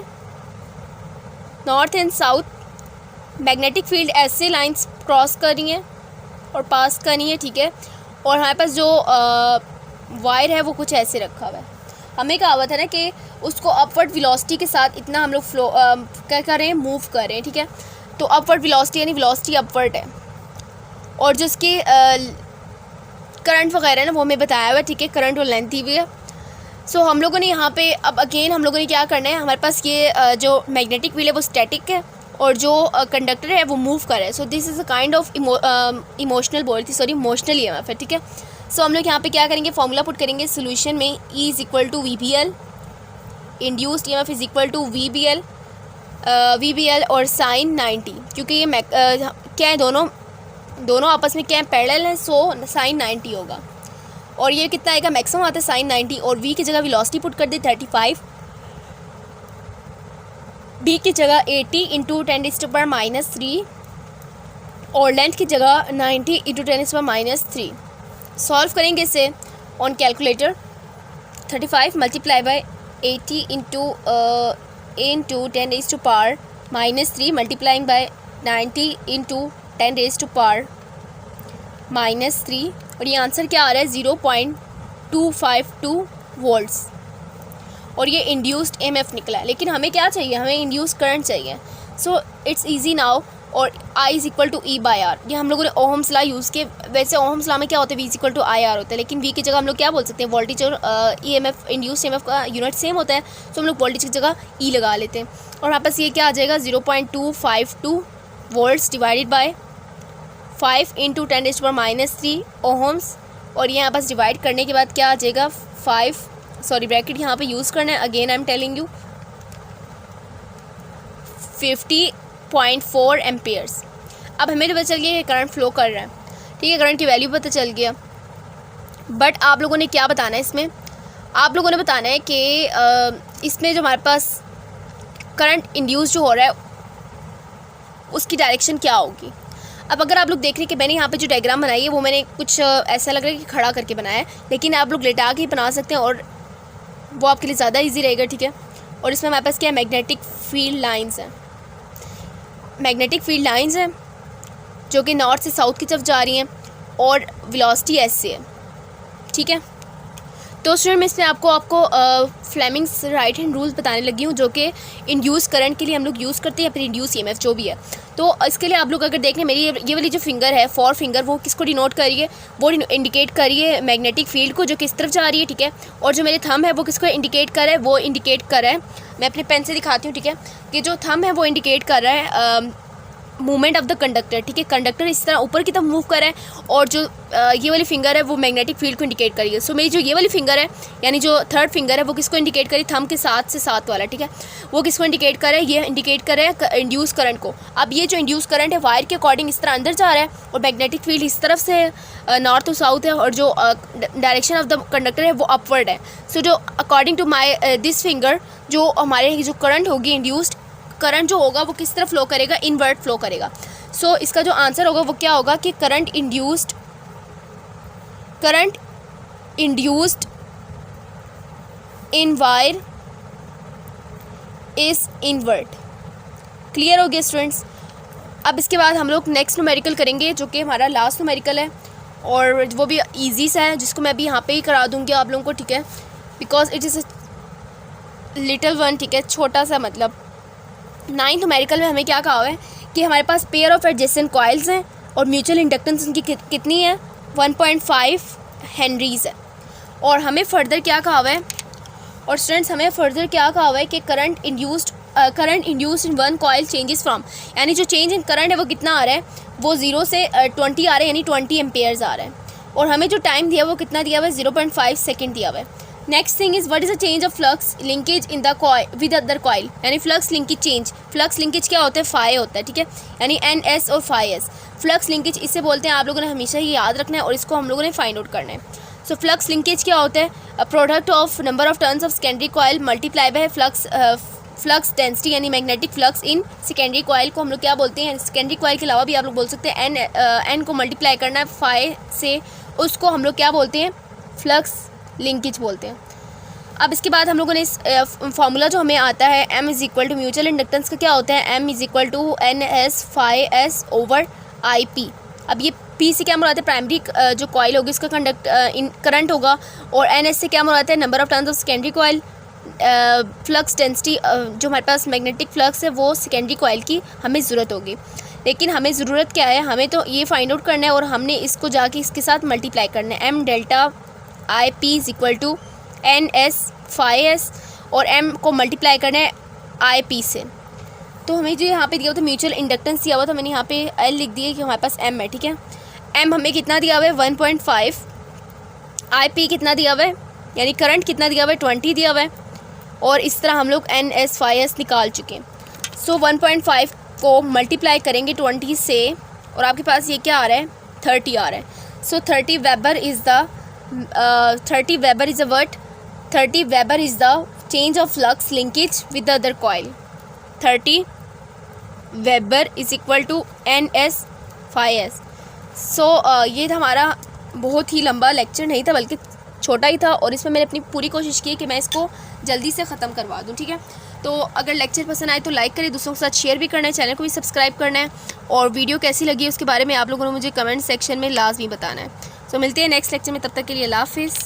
[SPEAKER 1] north and south. Magnetic field ऐसे लाइंस क्रॉस करनी है और पास करनी है, ठीक है। और हमारे पास जो वायर है वो कुछ ऐसे रखा हुआ है। हमें कहा हुआ था ना कि उसको अपवर्ड वेलोसिटी के साथ इतना हम लोग फ्लो क्या कर रहे हैं, मूव कर रहे हैं, ठीक है। तो अपवर्ड वेलोसिटी यानी वेलोसिटी अपवर्ड है, और जो उसकी करंट वगैरह ना वो हमें बताया हुआ है, ठीक है। करंट और लेंथ दी हुई है। सो हम लोगों ने यहाँ पे अब अगेन हम लोगों ने क्या करना है, हमारे पास ये जो मैग्नेटिक फील्ड है वो स्टैटिक है और जो कंडक्टर है वो मूव कर रहा है। So this is a kind of emotional EMF है, ठीक है। सो हम लोग यहाँ पे क्या करेंगे, फॉर्मूला पुट करेंगे सोल्यूशन में, E is equal to VBL, induced EMF is equal to VBL और साइन 90, क्योंकि ये क्या है, दोनों आपस में क्या है, पैरेलल है। सो साइन 90 होगा, और ये कितना आएगा, मैक्सिमम आता है साइन 90, और V की जगह वेलोसिटी पुट कर दे 35, B की जगह 80 × 10⁻³ और लेंथ की जगह 90 × 10⁻³ सॉल्व करेंगे इसे on calculator. 35 multiply by 80 × 10⁻³ multiplying by 90 × 10⁻³ और ये आंसर क्या आ रहा है 0.252 वोल्ट्स, और ये इंड्यूस्ड ईएमएफ निकला है। लेकिन हमें क्या चाहिए, हमें इंड्यूस्ड करंट चाहिए। सो इट्स इजी नाउ, और I is equal to E/R, ये हम लोगों ने ओहम्स लॉ यूज़ किए। वैसे ओहम्स लॉ में क्या होता है, V is equal to IR होता है, लेकिन V की जगह हम लोग क्या बोल सकते हैं, वोल्टेज और ईएमएफ इंड्यूस्ड ईएमएफ का यूनिट सेम होता है, तो हम लोग वोल्टेज की जगह E लगा लेते हैं। और हमारे पास ये क्या आ जाएगा 0.252 वोल्ट्स डिवाइडेड बाय 5 × 10⁻³ ओहम्स, और ये यहाँ पास डिवाइड करने के बाद क्या आ जाएगा ब्रैकेट यहाँ पे यूज़ करना है, again I am telling you 50.4 amperes. अब हमें तो पता चल गया कि करंट फ्लो कर रहा है, ठीक है, करंट की वैल्यू पता चल गया। बट आप लोगों ने क्या बताना है इसमें, आप लोगों ने बताना है कि इसमें जो हमारे पास करंट इंड्यूस जो हो रहा है उसकी डायरेक्शन क्या होगी। अब अगर आप लोग देख रहे हैं कि मैंने यहाँ पे जो डायग्राम बनाई है वो मैंने कुछ ऐसा लग रहा है कि खड़ा करके बनाया है, लेकिन आप लोग लेटा के ही बना सकते हैं और वो आपके लिए ज़्यादा इजी रहेगा, ठीक है। और इसमें हमारे पास क्या है, मैग्नेटिक फील्ड लाइंस हैं, मैग्नेटिक फील्ड लाइंस हैं जो कि नॉर्थ से साउथ की तरफ जा रही हैं, और वेलोसिटी ऐसे है, ठीक है। तो स्टूडेंट मैं इसमें आपको फ्लेमिंग्स राइट हैंड रूल्स बताने लगी हूँ, जो कि इंड्यूस करंट के लिए हम लोग यूज़ करते हैं, या फिर इंड्यूस ईएमएफ जो भी है। तो इसके लिए आप लोग अगर देखें, मेरी ये वाली जो फिंगर है, 4 फिंगर, वो किसको डिनोट करिए, वो इंडिकेट करिए मैग्नेटिक फील्ड को जो किस तरफ जा रही है, ठीक है। और जो मेरे थंब है वो किसको इंडिकेट कर रहा है, वो इंडिकेट कर रहा है, मैं अपने पेन से दिखाती हूँ, ठीक है, कि जो थंब है वो इंडिकेट कर रहा है मूवमेंट ऑफ द कंडक्टर, ठीक है। कंडक्टर इस तरह ऊपर की तरफ मूव कर रहा है, और जो ये वाली फिंगर है वो मैग्नेटिक फील्ड को इंडिकेट करेगी। सो मेरी जो ये वाली फिंगर है, यानी जो थर्ड फिंगर है, वो किसको इंडिकेट करी, थंब के साथ से साथ वाला, ठीक है, वो किसको इंडिकेट कर रहा है, ये इंडिकेट कर रहा है इंड्यूस करंट को। अब ये जो इंड्यूस करंट है वायर के अकॉर्डिंग इस तरह अंदर जा रहा है, और मैग्नेटिक फील्ड इस तरफ से नॉर्थ टू साउथ है, और जो डायरेक्शन ऑफ द कंडक्टर है वो अपवर्ड है। सो जो according to my this finger, जो हमारे जो करंट होगी, इंड्यूस्ड करंट जो होगा वो किस तरफ फ्लो करेगा, इनवर्ट फ्लो करेगा। सो इसका जो आंसर होगा वो क्या होगा कि current induced in wire is invert. Clear हो गया स्टूडेंट्स। अब इसके बाद हम लोग नेक्स्ट न्यूमेरिकल करेंगे जो कि हमारा लास्ट न्यूमेरिकल है और वो भी इजी सा है, जिसको मैं अभी यहाँ पे ही करा दूँगी आप लोगों को, ठीक है, because it is little one, ठीक है, छोटा सा। मतलब 9th न्यूमेरिकल में हमें क्या कहा हुआ है कि हमारे पास पेयर ऑफ एडजेसेंट कॉइल्स हैं और म्यूचुअल इंडक्टेंस उनकी कितनी है, 1.5 हेनरीज है। और हमें फर्दर क्या कहा हुआ है, और स्टूडेंट्स हमें फर्दर क्या कहा हुआ है कि current induced in one coil changes from, यानी जो चेंज इन करंट है वो कितना आ रहा है, वो 0 से 20 आ रहा है, यानी 20 एम्पेयर्स आ रहा है। और हमें जो टाइम दिया वो कितना दिया हुआ है, 0.5 सेकेंड दिया हुआ है। Next thing is what is the change of flux linkage in the coil with other coil, यानी flux linkage change. Flux linkage क्या होता है, फाई होता है, ठीक है, यानी NS और फाई S। फ्लक्स लिंकेज इसे बोलते हैं, आप लोगों ने हमेशा ही याद रखना है और इसको हम लोगों ने फाइंड आउट करना है। सो फ्लक्स लिंकेज क्या होता है, product of number of turns of secondary coil multiply by flux density, यानी magnetic flux in secondary coil को हम लोग क्या बोलते हैं, सेकेंडरी कॉइल के अलावा भी आप लोग बोल सकते हैं N को मल्टीप्लाई करना है फाई से, उसको हम लोग क्या बोलते हैं, फ्लक्स लिंकेज बोलते हैं। अब इसके बाद हम लोगों ने इस फार्मूला जो हमें आता है M is equal to mutual inductance का क्या होता है, M is equal to NS phi S ओवर IP। अब ये P से क्या मुराद है, प्राइमरी जो कॉइल होगी उसका करंट होगा, और NS से क्या मुराद है, number of turns of secondary coil. Flux density जो हमारे पास मैग्नेटिक फ्लक्स है वो सेकेंडरी कॉइल की हमें ज़रूरत होगी, लेकिन हमें ज़रूरत क्या है, हमें तो ये फाइंड आउट करना है और हमने इसको जाके इसके साथ मल्टीप्लाई करना है। M delta IP is equal to NS phi S और M को मल्टीप्लाई करना है IP से। तो हमें जो यहाँ पे दिया हुआ था म्यूचुअल इंडक्टेंस दिया हुआ था, मैंने यहाँ पे L लिख दिया कि हमारे पास M है, ठीक है। M हमें कितना दिया हुआ है, 1.5। IP कितना दिया हुआ है, यानी करंट कितना दिया हुआ है, 20 दिया हुआ है, और इस तरह हम लोग NS फाई S निकाल चुके हैं। सो 1.5 को मल्टीप्लाई करेंगे 20 से और आपके पास ये क्या आ रहा है, 30 आ रहा है। So 30 weber is the 30 weber is a word, 30 weber is the change of flux linkage with the other coil. 30 weber is equal to NS phi S। So ये था हमारा बहुत ही लंबा लेक्चर नहीं था, बल्कि छोटा ही था, और इसमें मैंने अपनी पूरी कोशिश की कि मैं इसको जल्दी से ख़त्म करवा दूँ, ठीक है। तो अगर लेक्चर पसंद आए तो लाइक करें, दूसरों के साथ शेयर भी करना है, चैनल को भी सब्सक्राइब करना है, और वीडियो कैसी लगी उसके बारे में आप लोगों ने मुझे कमेंट सेक्शन में लाजमी बताना है। तो मिलते हैं नेक्स्ट लेक्चर में, तब तक के लिए अल्लाह हाफिज़।